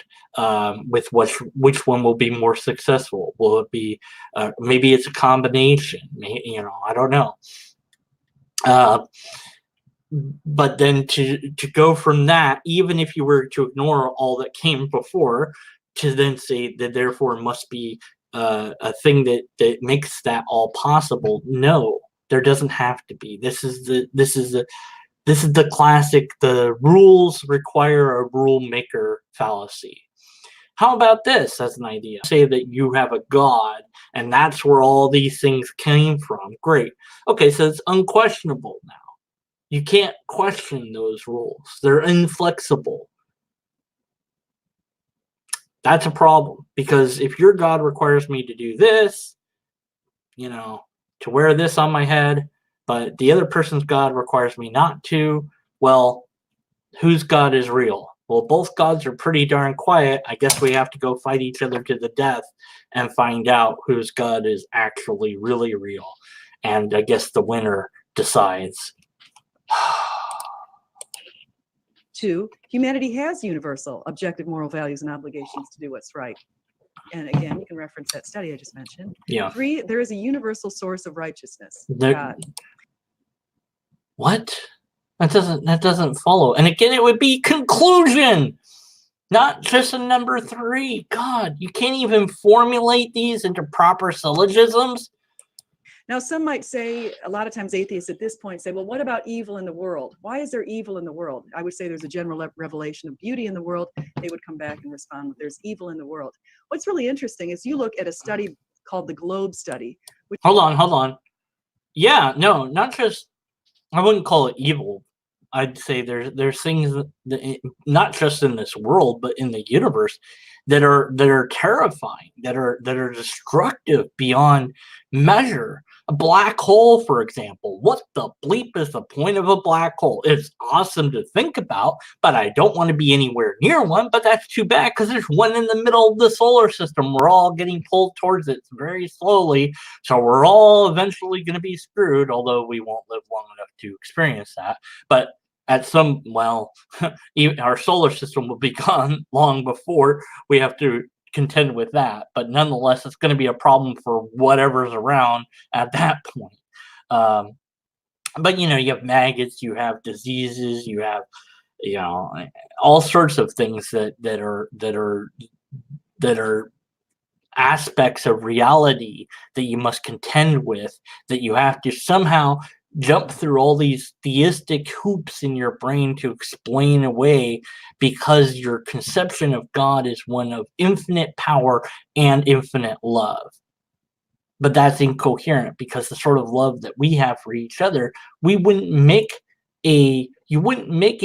With which one will be more successful? Will it be maybe it's a combination? I don't know. But then to go from that, even if you were to ignore all that came before, to then say that therefore must be a thing that makes that all possible. No, there doesn't have to be. This is the classic, the rules require a rule maker fallacy. How about this as an idea? Say that you have a God and that's where all these things came from. Great. Okay, so it's unquestionable now. You can't question those rules. They're inflexible. That's a problem, because if your God requires me to do this, to wear this on my head, but the other person's God requires me not to, well, whose God is real? Well, both gods are pretty darn quiet. I guess we have to go fight each other to the death and find out whose God is actually really real. And I guess the winner decides. 2, humanity has universal objective moral values and obligations to do what's right. And again, you can reference that study I just mentioned. Yeah. 3, there is a universal source of righteousness, God. What? That doesn't follow. And again, it would be conclusion, not just a number 3. God, you can't even formulate these into proper syllogisms. Now, some might say, a lot of times atheists at this point say, well, what about evil in the world? Why is there evil in the world? I would say there's a general revelation of beauty in the world. They would come back and respond with, there's evil in the world. What's really interesting is you look at a study called the Globe Study. Hold on. Yeah, no, not just, I wouldn't call it evil. I'd say there's things that, not just in this world, but in the universe, that are terrifying, that are destructive beyond measure. A black hole, for example. What the bleep is the point of a black hole? It's awesome to think about, but I don't want to be anywhere near one. But that's too bad, because there's one in the middle of the solar system. We're all getting pulled towards it very slowly, so we're all eventually going to be screwed, although we won't live long enough to experience that. But at even our solar system will be gone long before we have to contend with that. But nonetheless, it's going to be a problem for whatever's around at that point. But you have maggots, you have diseases, you have all sorts of things that are aspects of reality that you must contend with, that you have to somehow jump through all these theistic hoops in your brain to explain away, because your conception of God is one of infinite power and infinite love. But that's incoherent, because the sort of love that we have for each other, you wouldn't make a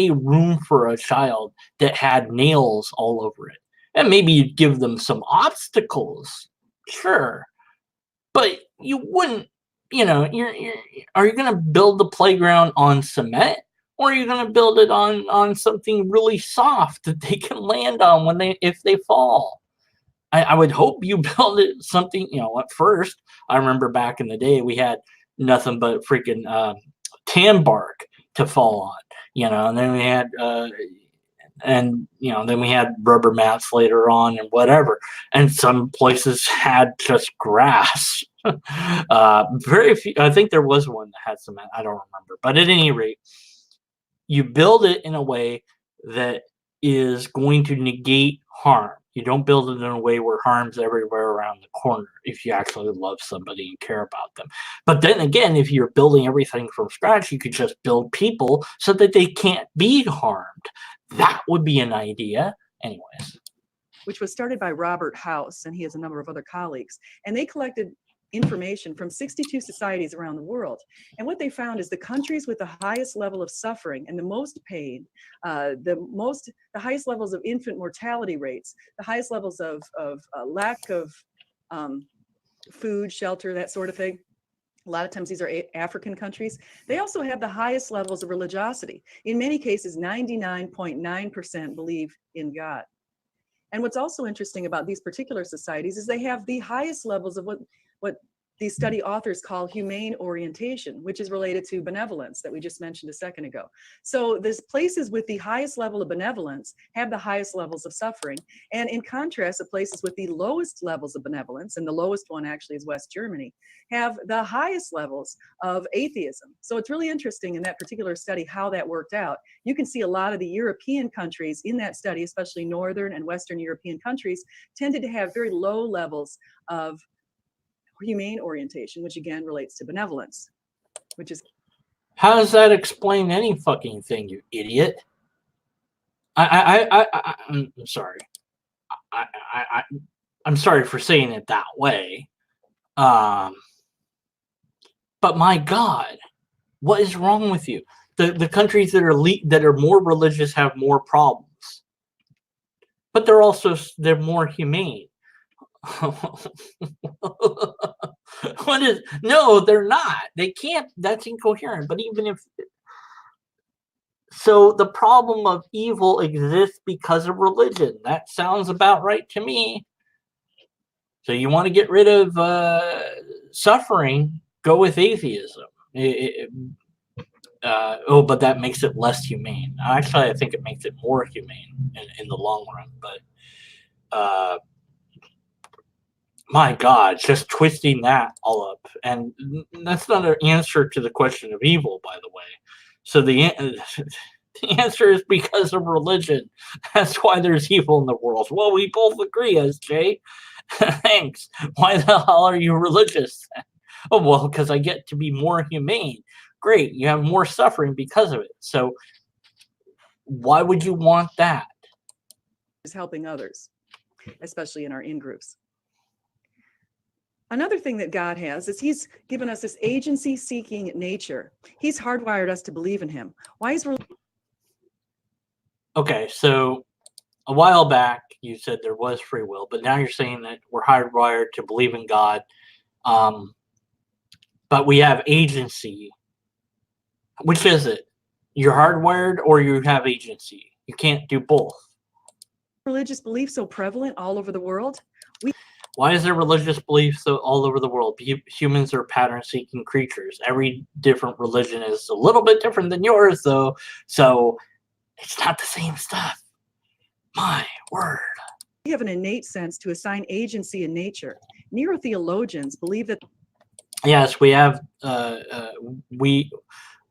room for a child that had nails all over it. And maybe you'd give them some obstacles, sure, but you wouldn't, are you going to build the playground on cement, or are you going to build it on something really soft that they can land on if they fall? I would hope you build it something, at first. I remember back in the day, we had nothing but freaking tan bark to fall on, and then we had, then we had rubber mats later on and whatever. And some places had just grass. Very few, I think there was one that had cement. I don't remember. But at any rate, you build it in a way that is going to negate harm. You don't build it in a way where harm's everywhere around the corner if you actually love somebody and care about them. But then again, if you're building everything from scratch, you could just build people so that they can't be harmed. That would be an idea. Anyways. Which was started by Robert House, and he has a number of other colleagues. And they collected information from 62 societies around the world. And what they found is the countries with the highest level of suffering and the most pain, the highest levels of infant mortality rates, the highest levels of lack of food, shelter, that sort of thing. A lot of times these are African countries. They also have the highest levels of religiosity. In many cases, 99.9% believe in God. And what's also interesting about these particular societies is they have the highest levels of what these study authors call humane orientation, which is related to benevolence that we just mentioned a second ago. So these places with the highest level of benevolence have the highest levels of suffering. And in contrast, the places with the lowest levels of benevolence, and the lowest one actually is West Germany, have the highest levels of atheism. So it's really interesting in that particular study how that worked out. You can see a lot of the European countries in that study, especially Northern and Western European countries, tended to have very low levels of humane orientation, which again relates to benevolence, which is. How does that explain any fucking thing, you idiot? I'm sorry. I'm sorry for saying it that way. But my God, what is wrong with you? The countries that are more religious have more problems, but they're more humane. No, they're not. They can't. That's incoherent. But even if so, the problem of evil exists because of religion. That sounds about right to me. So you want to get rid of suffering? Go with atheism. But that makes it less humane. Actually, I think it makes it more humane in the long run. But my God, just twisting that all up. And that's not an answer to the question of evil, by the way. So the answer is because of religion. That's why there's evil in the world. Well, we both agree, SJ. Thanks. Why the hell are you religious? Oh, well, because I get to be more humane. Great. You have more suffering because of it. So why would you want that? Is helping others, especially in our in-groups. Another thing that God has is he's given us this agency-seeking nature. He's hardwired us to believe in him. Why is Okay, so a while back you said there was free will, but now you're saying that we're hardwired to believe in God, but we have agency. Which is it? You're hardwired or you have agency? You can't do both. religious belief so prevalent all over the world? Why is there religious belief so all over the world? Humans are pattern-seeking creatures. Every different religion is a little bit different than yours, though. So it's not the same stuff. My word. We have an innate sense to assign agency in nature. Neurotheologians believe that. Yes, we have.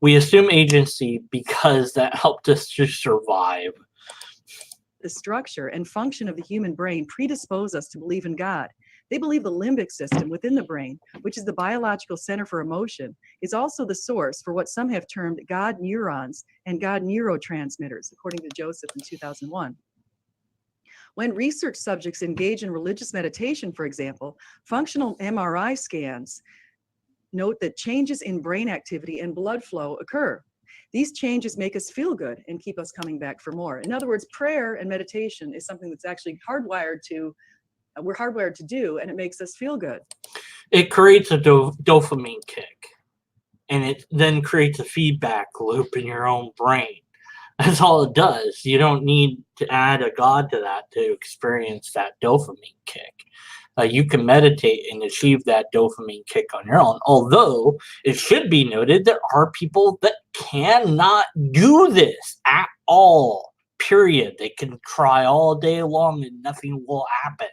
We assume agency because that helped us to survive. The structure and function of the human brain predispose us to believe in God. They believe the limbic system within the brain, which is the biological center for emotion, is also the source for what some have termed God neurons and God neurotransmitters, according to Joseph in 2001. When research subjects engage in religious meditation, for example, functional MRI scans note that changes in brain activity and blood flow occur. These changes make us feel good and keep us coming back for more. In other words, prayer and meditation is something that's actually we're hardwired to do, and it makes us feel good. It creates a dopamine kick, and it then creates a feedback loop in your own brain. That's all it does. You don't need to add a God to that to experience that dopamine kick. You can meditate and achieve that dopamine kick on your own. Although it should be noted, there are people that cannot do this at all, period. They can try all day long and nothing will happen.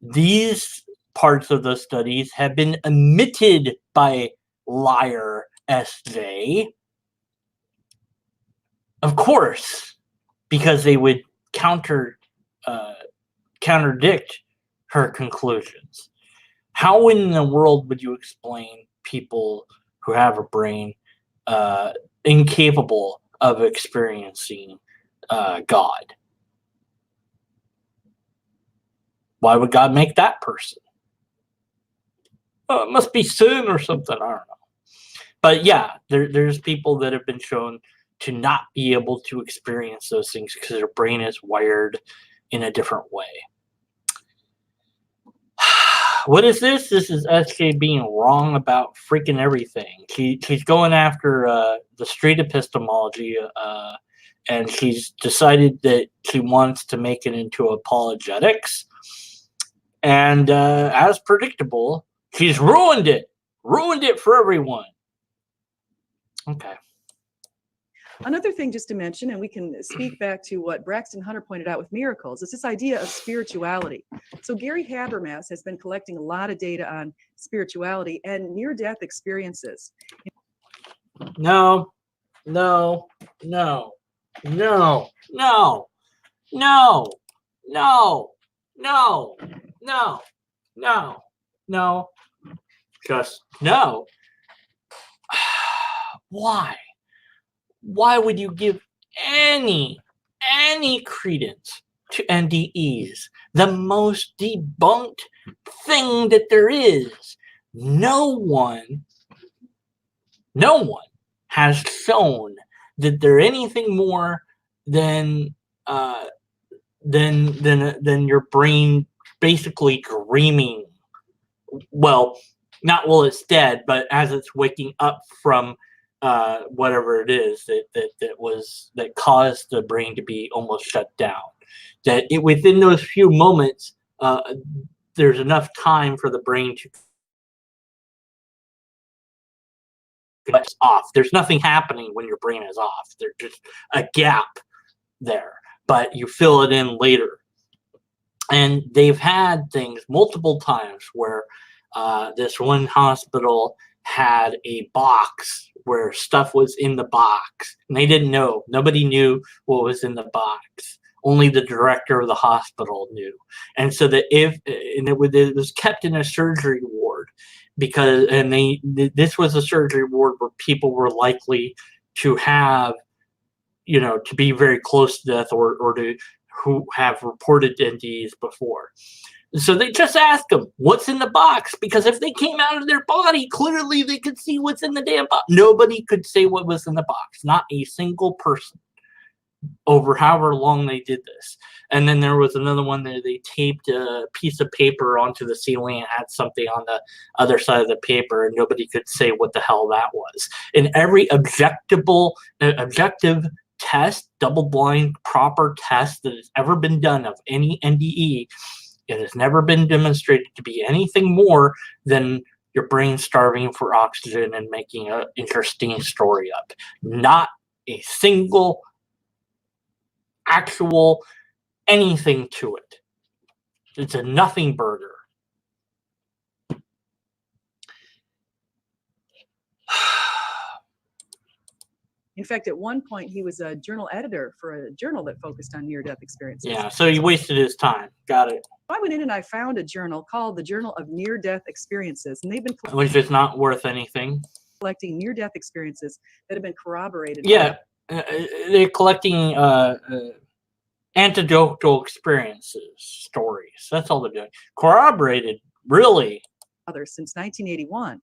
These parts of the studies have been omitted by liar SJ. Of course, because they would contradict her conclusions. How in the world would you explain people who have a brain incapable of experiencing God? Why would God make that person? It must be sin or something. I don't know. But yeah, there's people that have been shown to not be able to experience those things because their brain is wired in a different way. What is this? This is SJ being wrong about freaking everything. She's going after the straight epistemology, and she's decided that she wants to make it into apologetics. And as predictable, she's ruined it for everyone. Okay. Another thing just to mention, and we can speak back to what Braxton Hunter pointed out with miracles, is this idea of spirituality. So Gary Habermas has been collecting a lot of data on spirituality and near-death experiences. No, no, no, no, no, no, no, no, no, no, no, just no. Why? Why would you give any credence to NDEs? The most debunked thing that there is. No one has shown that they're anything more than your brain basically dreaming. Well, not while it's dead, but as it's waking up from whatever it is that caused the brain to be almost shut down. That within those few moments, there's enough time for the brain to get off. There's nothing happening when your brain is off. There's just a gap there, but you fill it in later. And they've had things multiple times where this one hospital had a box where stuff was in the box, and they didn't know. Nobody knew what was in the box. Only the director of the hospital knew. And so that it was kept in a surgery ward because, this was a surgery ward where people were likely to have, to be very close to death or to who have reported NDEs before. So they just asked them, what's in the box? Because if they came out of their body, clearly they could see what's in the damn box. Nobody could say what was in the box. Not a single person over however long they did this. And then there was another one that they taped a piece of paper onto the ceiling and had something on the other side of the paper, and nobody could say what the hell that was. In every objective test, double-blind, proper test that has ever been done of any NDE, it has never been demonstrated to be anything more than your brain starving for oxygen and making an interesting story up. Not a single actual anything to it. It's a nothing burger. In fact, at one point, he was a journal editor for a journal that focused on near-death experiences. Yeah, so he wasted his time. Got it. I went in and I found a journal called the Journal of Near-Death Experiences, and they've been Which is not worth anything. collecting near-death experiences that have been corroborated. Yeah, they're collecting anecdotal experiences, stories. That's all they're doing. Corroborated, really. Others since 1981.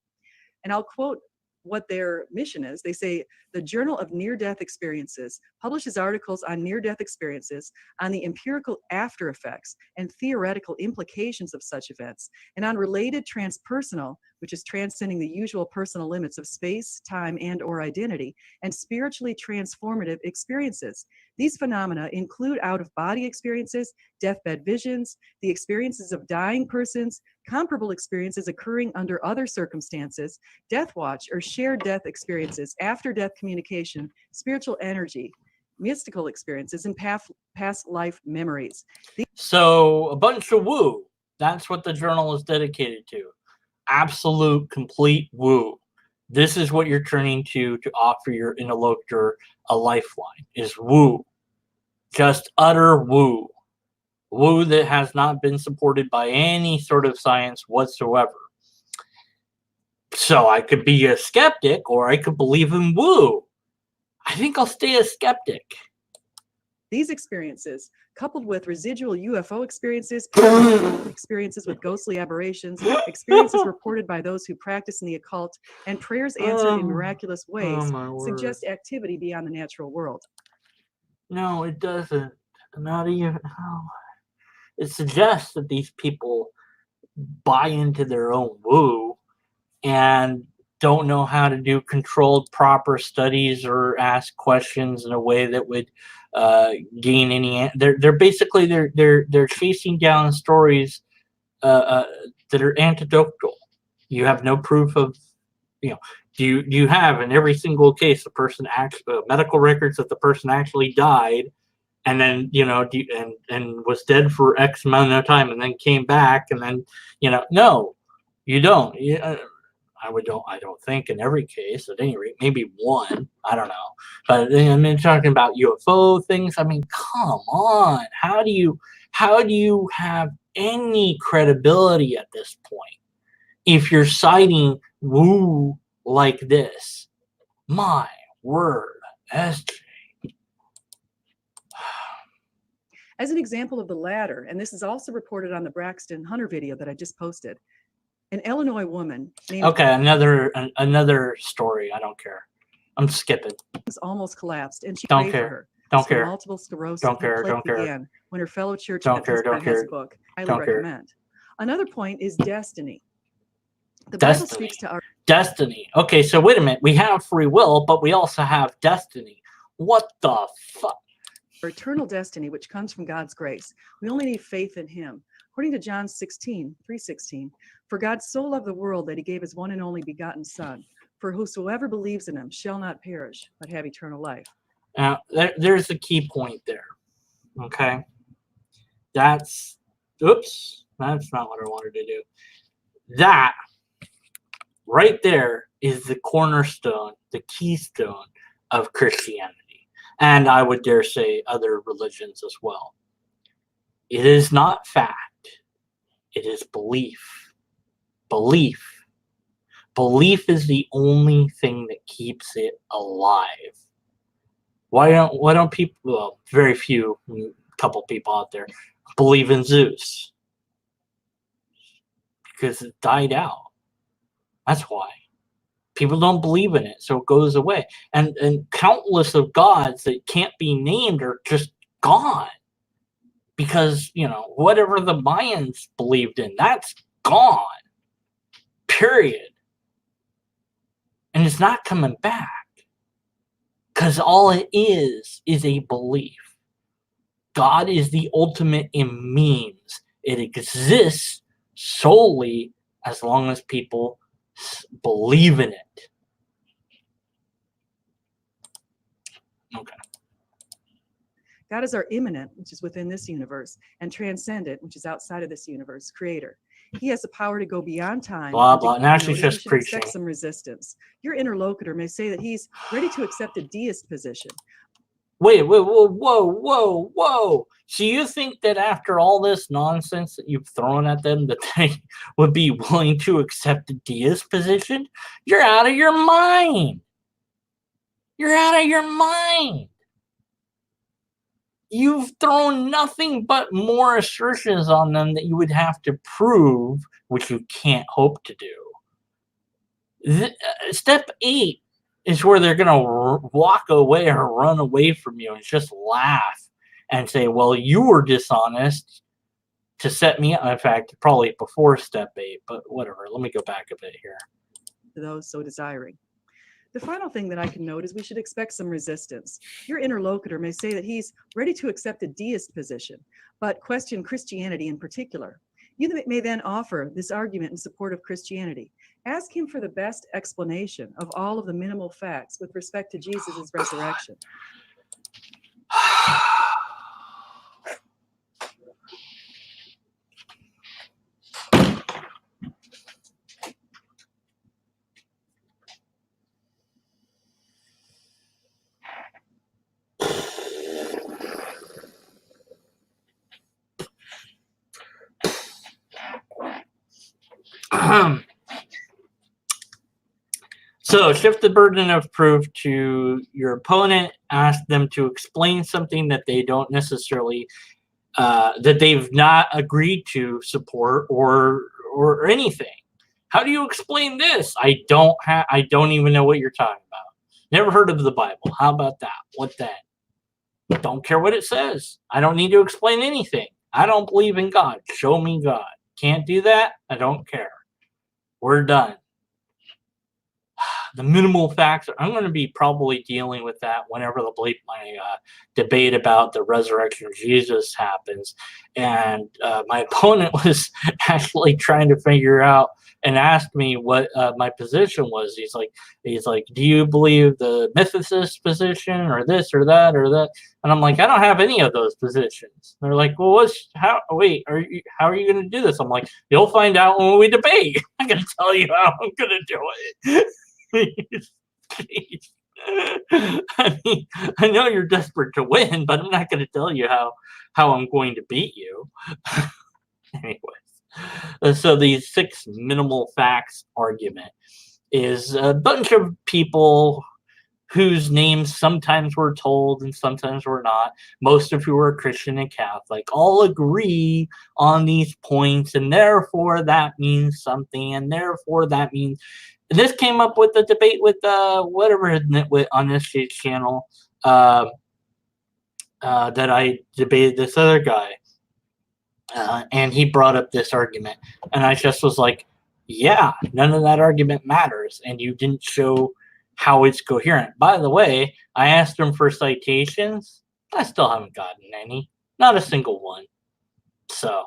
And I'll quote what their mission is. They say the Journal of Near-Death Experiences publishes articles on near-death experiences, on the empirical after effects and theoretical implications of such events, and on related transpersonal, which is transcending the usual personal limits of space, time, and or identity, and spiritually transformative experiences. These phenomena include out-of-body experiences, deathbed visions, the experiences of dying persons, comparable experiences occurring under other circumstances, death watch or shared death experiences, after-death communication, spiritual energy, mystical experiences, and past life memories. So a bunch of woo. That's what the journal is dedicated to. Absolute, complete woo. This is what you're turning to offer your interlocutor a lifeline, is woo. Just utter woo. Woo that has not been supported by any sort of science whatsoever. So I could be a skeptic or I could believe in woo. I think I'll stay a skeptic. These experiences, coupled with residual UFO experiences, experiences with ghostly aberrations, experiences reported by those who practice in the occult, and prayers answered in miraculous ways, suggest activity beyond the natural world. No, it doesn't. Not even. Oh. It suggests that these people buy into their own woo and don't know how to do controlled, proper studies or ask questions in a way that would gain any. They're basically they're chasing down stories that are anecdotal. You have no proof of, do you have in every single case the person actually medical records that the person actually died, and then and was dead for X amount of time and then came back, and then no, you don't. I don't think in every case, at any rate, maybe one, I don't know. But I mean, talking about UFO things, I mean, come on. How do you have any credibility at this point if you're citing woo like this? My word, SJ. As an example of the latter, and this is also reported on the Braxton Hunter video that I just posted, an Illinois woman named another story. I don't care. I'm skipping. almost collapsed, and she Don't prayed care. for her. Don't care. Multiple sclerosis Don't care. plague Don't care. began when her fellow church Don't care. Don't has care. a book. I Don't highly care. recommend. Another point is destiny. The Destiny. Bible speaks to our Destiny. Okay, so wait a minute. We have free will, but we also have destiny. What the fuck? eternal destiny, which comes from God's grace. We only need faith in him. According to John 3:16, for God so loved the world that he gave his one and only begotten Son, for whosoever believes in him shall not perish, but have eternal life. Now, there's the key point there. Okay? That's not what I wanted to do. That right there is the cornerstone, the keystone of Christianity. And I would dare say other religions as well. It is not fact. It is belief. Belief. Belief is the only thing that keeps it alive. Why don't people, well, very few, couple people out there, believe in Zeus? Because it died out. That's why. People don't believe in it, so it goes away. And countless of gods that can't be named are just gone. Because, whatever the Mayans believed in, that's gone. Period. And it's not coming back. Because all it is a belief. God is the ultimate in means. It exists solely as long as people believe in it. Okay. God is our immanent, which is within this universe, and transcendent, which is outside of this universe, creator. He has the power to go beyond time. Blah, and to blah. give Now you she's notice. just You should expect preaching. some resistance. Your interlocutor may say that he's ready to accept a deist position. Wait, whoa. So you think that after all this nonsense that you've thrown at them, that they would be willing to accept a deist position? You're out of your mind. You're out of your mind. You've thrown nothing but more assertions on them that you would have to prove, which you can't hope to do. Step 8 is where they're going to walk away or run away from you and just laugh and say, well, you were dishonest to set me up. In fact, probably before step 8, but whatever. Let me go back a bit here. To those so desiring. The final thing that I can note is we should expect some resistance. Your interlocutor may say that he's ready to accept a deist position, but question Christianity in particular. You may then offer this argument in support of Christianity. Ask him for the best explanation of all of the minimal facts with respect to Jesus' resurrection. So shift the burden of proof to your opponent. Ask them to explain something that they don't necessarily, that they've not agreed to support or anything. How do you explain this? I don't even know what you're talking about. Never heard of the Bible. How about that? What then? Don't care what it says. I don't need to explain anything. I don't believe in God. Show me God. Can't do that? I don't care. We're done. The minimal facts. I'm going to be probably dealing with that whenever my debate about the resurrection of Jesus happens. And my opponent was actually trying to figure out and asked me what my position was. He's like, do you believe the mythicist position or this or that or that? And I'm like, I don't have any of those positions. They're like, well, how are you going to do this? I'm like, you'll find out when we debate. I'm going to tell you how I'm going to do it. Please. I mean, I know you're desperate to win, but I'm not going to tell you how I'm going to beat you. Anyways, so the 6 minimal facts argument is a bunch of people whose names sometimes were told and sometimes were not, most of who are Christian and Catholic, all agree on these points, and therefore that means something, and therefore that means. This came up with the debate with whatever on SJ's channel that I debated this other guy, and he brought up this argument, and I just was like, yeah, none of that argument matters, and you didn't show how it's coherent. By the way, I asked him for citations. I still haven't gotten any, not a single one. So.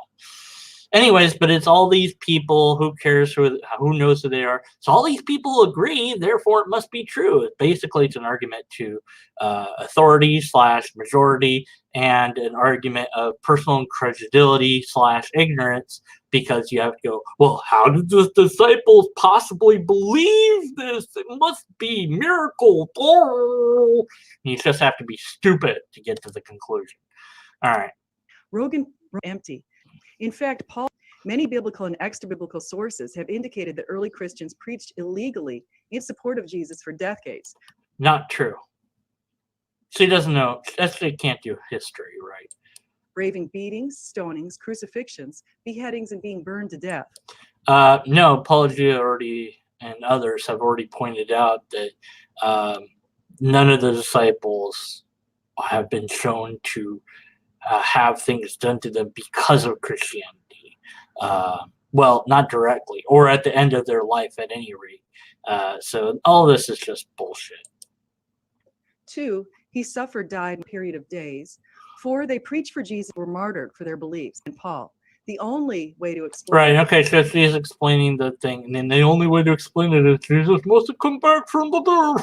Anyways, but it's all these people. Who cares who knows who they are? So all these people agree, therefore it must be true. Basically, it's an argument to authority / majority, and an argument of personal incredulity / ignorance, because you have to go, well, how did the disciples possibly believe this? It must be miracle. Oh. You just have to be stupid to get to the conclusion. All right. Rogan empty. In fact, many biblical and extra-biblical sources have indicated that early Christians preached illegally in support of Jesus for decades. Not true. She doesn't know. She can't do history, right? Braving beatings, stonings, crucifixions, beheadings, and being burned to death. No, Apologia already and others have already pointed out that none of the disciples have been shown to have things done to them because of Christianity. Well, not directly, or at the end of their life at any rate. So all this is just bullshit. 2, he suffered, died in a period of days. 4, they preached for Jesus, were martyred for their beliefs. And Paul, the only way to explain. Right, okay, so she's explaining the thing, and then the only way to explain it is Jesus must have come back from the dead.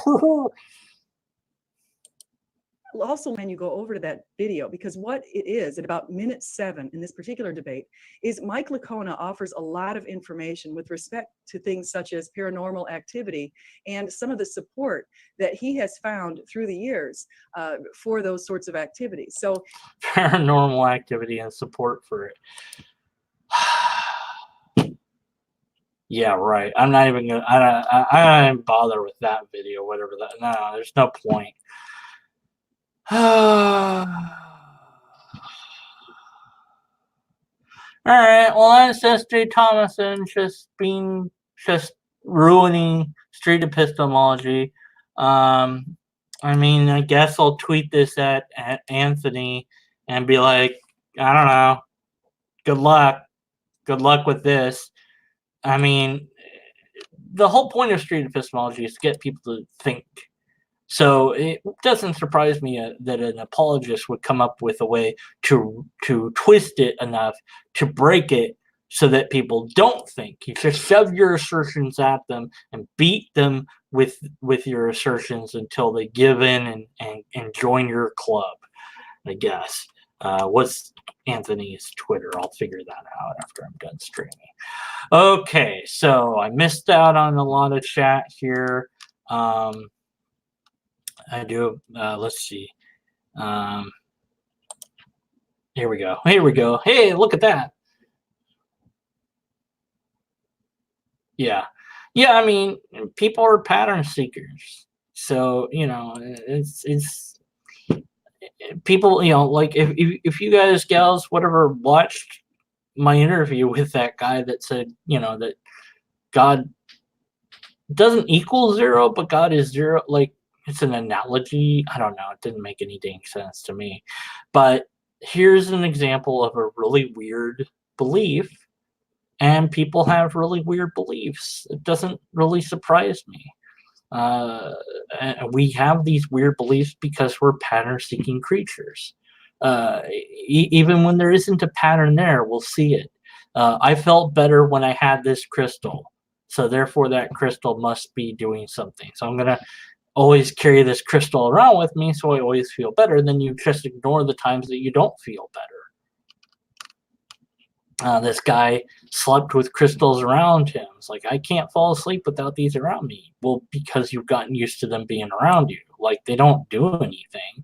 also when you go over to that video, because what it is at about minute 7 in this particular debate is Mike Licona offers a lot of information with respect to things such as paranormal activity and some of the support that he has found through the years for those sorts of activities. So paranormal activity and support for it. Yeah, right. I'm not even gonna. I don't even bother with that video, whatever that. No, there's no point. All right. Well, that's SJ Thomason just ruining street epistemology. I mean, I guess I'll tweet this at Anthony and be like, I don't know. Good luck. Good luck with this. I mean, the whole point of street epistemology is to get people to think. So it doesn't surprise me that an apologist would come up with a way to twist it enough to break it so that people don't think. You just shove your assertions at them and beat them with your assertions until they give in and join your club, I guess. What's Anthony's Twitter? I'll figure that out after I'm done streaming. Okay, so I missed out on a lot of chat here. I do. Let's see. Here we go. Here we go. Hey, look at that. Yeah. Yeah, I mean, people are pattern seekers. So, you know, it's people, you know, like if you guys, gals, whatever, watched my interview with that guy that said, you know, that God doesn't equal 0, but God is 0, like, it's an analogy. I don't know. It didn't make any dang sense to me. But here's an example of a really weird belief. And people have really weird beliefs. It doesn't really surprise me. We have these weird beliefs because we're pattern-seeking creatures. Even when there isn't a pattern there, we'll see it. I felt better when I had this crystal. So therefore, that crystal must be doing something. So I'm going to always carry this crystal around with me so I always feel better. Then you just ignore the times that you don't feel better. This guy slept with crystals around him. It's like, I can't fall asleep without these around me. Well, because you've gotten used to them being around you. Like, they don't do anything.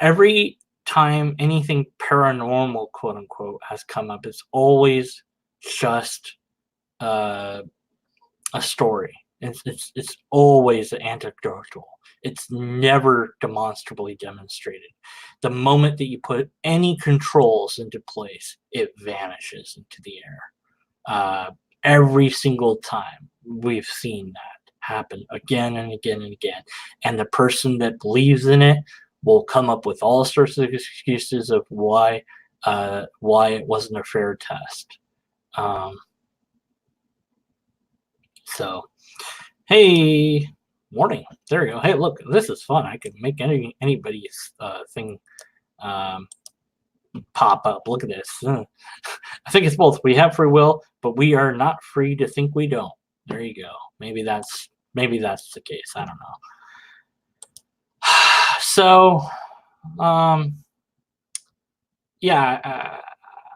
Every time anything paranormal, quote unquote, has come up, it's always just a story. It's always anecdotal. It's never demonstrably demonstrated. The moment that you put any controls into place, it vanishes into the air. Every single time we've seen that happen again and again and again. And the person that believes in it will come up with all sorts of excuses of why it wasn't a fair test. So, hey, morning. There you go. Hey, look, this is fun. I can make anybody's thing pop up. Look at this. I think it's both. We have free will, but we are not free to think we don't. There you go. Maybe that's the case. I don't know. So, yeah.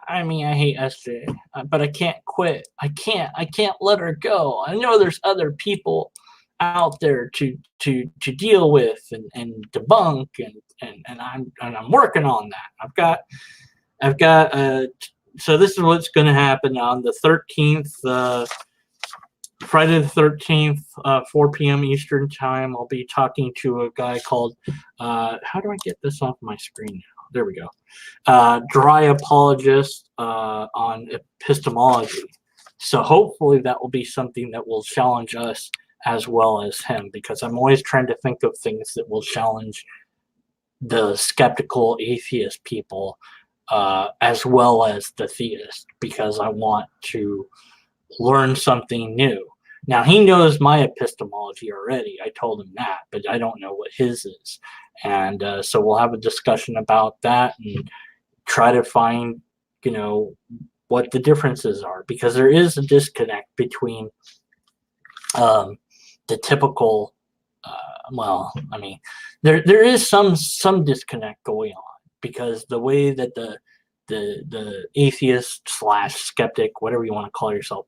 I mean, I hate SJ, but I can't quit. I can't let her go. I know there's other people out there to deal with and debunk, and I'm working on that. I've got so this is what's going to happen on the 13th, Friday the 13th, 4 p.m. Eastern time. I'll be talking to a guy called how do I get this off my screen now? There we go. Dry apologist on epistemology. So hopefully that will be something that will challenge us as well as him, because I'm always trying to think of things that will challenge the skeptical atheist people as well as the theist, because I want to learn something new. Now, he knows my epistemology already. I told him that, but I don't know what his is. And so we'll have a discussion about that and try to find, you know, what the differences are, because there is a disconnect between the typical. Well, I mean, there is some disconnect going on, because the way that the atheist / skeptic, whatever you want to call yourself,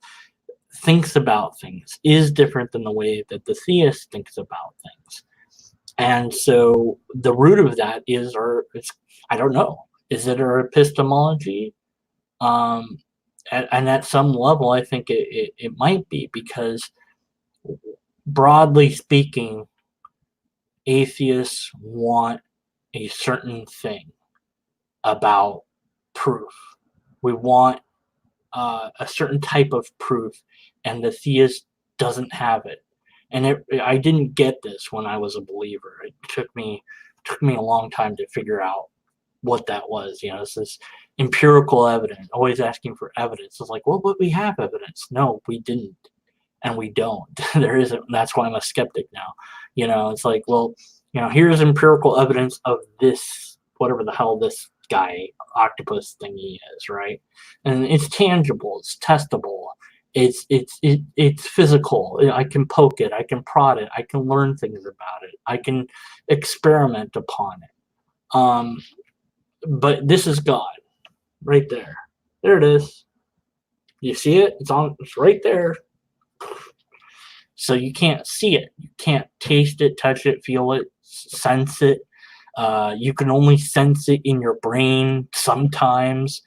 thinks about things is different than the way that the theist thinks about things. And so the root of that is, I don't know, is it our epistemology? And at some level, I think it might be, because broadly speaking, atheists want a certain thing about proof. We want a certain type of proof, and the theist doesn't have it. And I didn't get this when I was a believer. It took me a long time to figure out what that was. You know, it's this empirical evidence, always asking for evidence. It's like, well, but we have evidence. No, we didn't, and we don't. There isn't. That's why I'm a skeptic now. You know, it's like, well, you know, here's empirical evidence of this, whatever the hell this guy octopus thingy is, right? And it's tangible, it's testable, it's physical. I can poke it, I can prod it, I can learn things about it, I can experiment upon it. But this is God, right there. There it is. You see it? It's right there. So you can't see it, you can't taste it, touch it, feel it, sense it. You can only sense it in your brain sometimes.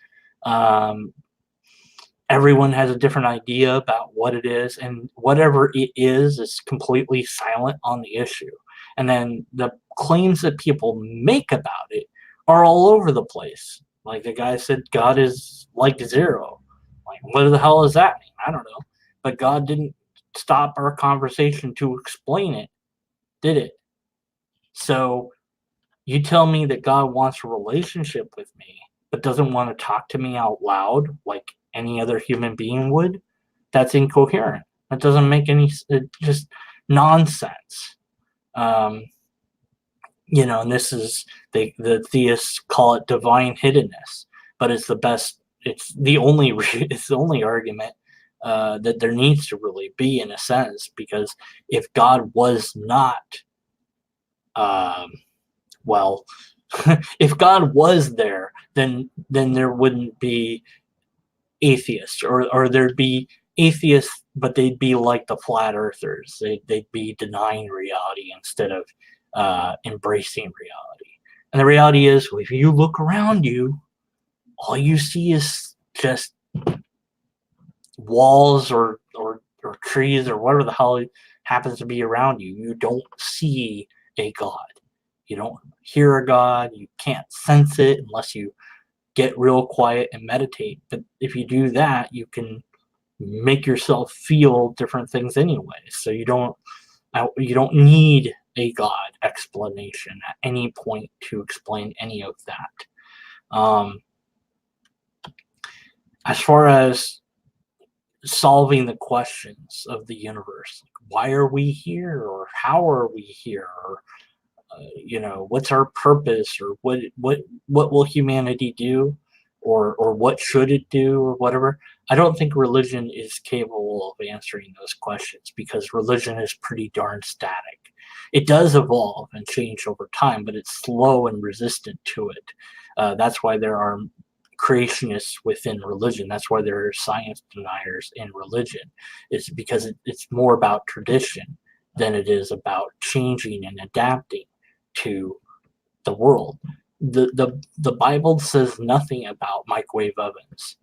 Everyone has a different idea about what it is, and whatever it is completely silent on the issue. And then the claims that people make about it are all over the place. Like the guy said, God is like zero. Like, what the hell does that mean? I don't know. But God didn't stop our conversation to explain it, did it? So you tell me that God wants a relationship with me, but doesn't want to talk to me out loud like any other human being would? That's incoherent. That doesn't make any, just nonsense. You know, and this is, the theists call it divine hiddenness, but it's the only argument that there needs to really be, in a sense, because if God was not, well, if God was there, then there wouldn't be atheists, or there'd be atheists, but they'd be like the flat earthers. They'd be denying reality instead of embracing reality. And the reality is, if you look around you, all you see is just walls or trees or whatever the hell happens to be around you. You don't see a God. You don't hear a God. You can't sense it unless you get real quiet and meditate. But if you do that, you can make yourself feel different things anyway. So you don't need a God explanation at any point to explain any of that. As far as solving the questions of the universe, why are we here, or how are we here, or you know, what's our purpose, or what will humanity do, or what should it do, or whatever. I don't think religion is capable of answering those questions, because religion is pretty darn static. It does evolve and change over time, but it's slow and resistant to it. That's why there are creationists within religion. That's why there are science deniers in religion. It's because it's more about tradition than it is about changing and adapting to the world. The Bible says nothing about microwave ovens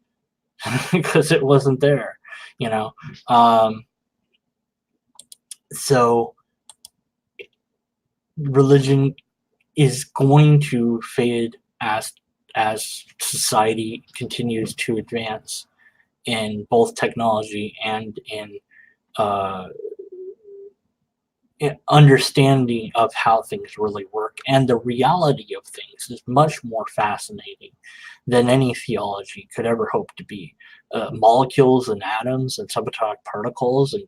because it wasn't there, you know. So religion is going to fade as society continues to advance in both technology and in understanding of how things really work. And the reality of things is much more fascinating than any theology could ever hope to be. Molecules and atoms and subatomic particles and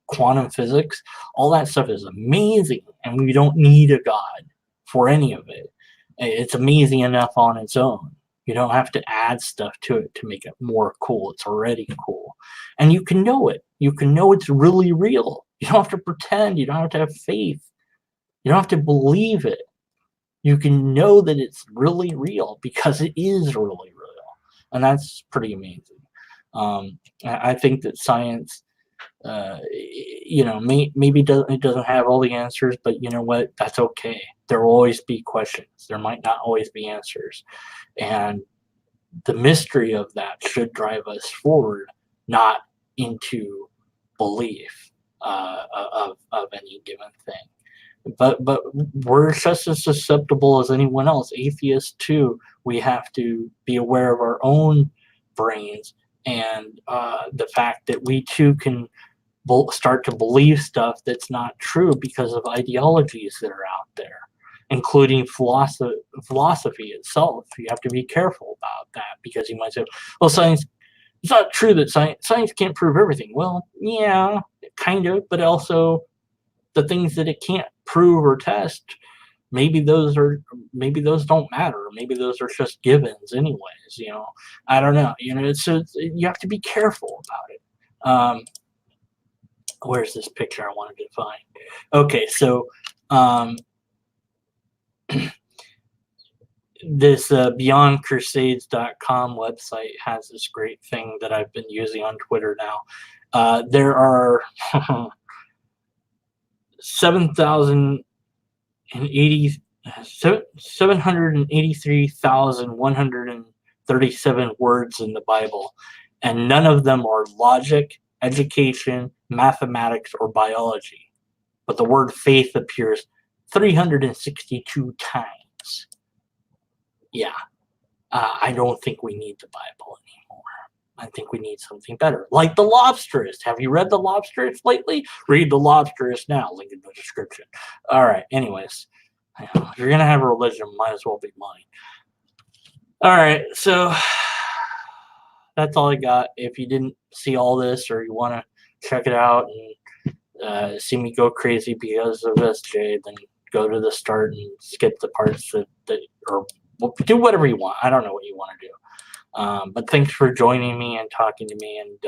quantum physics, all that stuff is amazing, and we don't need a God for any of it. It's amazing enough on its own. You don't have to add stuff to it to make it more cool. It's already cool. And you can know it. You can know it's really real. You don't have to pretend. You don't have to have faith. You don't have to believe it. You can know that it's really real because it is really real. And that's pretty amazing. I think that science, maybe it doesn't have all the answers, but you know what? That's okay. There will always be questions. There might not always be answers. And the mystery of that should drive us forward, not into belief of any given thing. But we're just as susceptible as anyone else. Atheists too. We have to be aware of our own brains and the fact that we too can start to believe stuff that's not true because of ideologies that are out there, including philosophy itself. You have to be careful about that because you might say, well, science, it's not true that science can't prove everything. Well, yeah, kind of, but also the things that it can't prove or test, maybe those don't matter. Maybe those are just givens anyways, I don't know. You have to be careful about it. Where's this picture I wanted to find? Okay, so this beyondcrusades.com website has this great thing that I've been using on Twitter now. There are 783,137 words in the Bible, and none of them are logic, education, mathematics, or biology. But the word faith appears 362 times. Yeah, I don't think we need the Bible anymore. I think we need something better, like The Lobsterist. Have you read The Lobsterist lately? Read The Lobsterist now. Link in the description. All right. Anyways, if you're gonna have a religion, might as well be mine. All right. So that's all I got. If you didn't see all this, or you want to check it out and see me go crazy because of SJ, then go to the start and skip the parts that or do whatever you want. I don't know what you want to do. But thanks for joining me and talking to me, and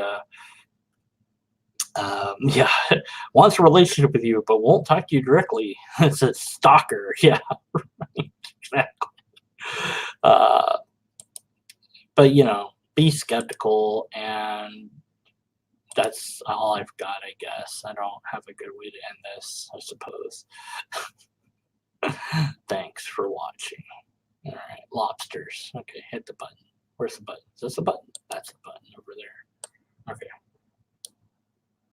yeah, wants a relationship with you, but won't talk to you directly. It's a stalker. Yeah, right, exactly. But be skeptical, and that's all I've got, I guess. I don't have a good way to end this, I suppose. Thanks for watching. All right, lobsters. Okay, hit the button. Where's the button? Is this a button?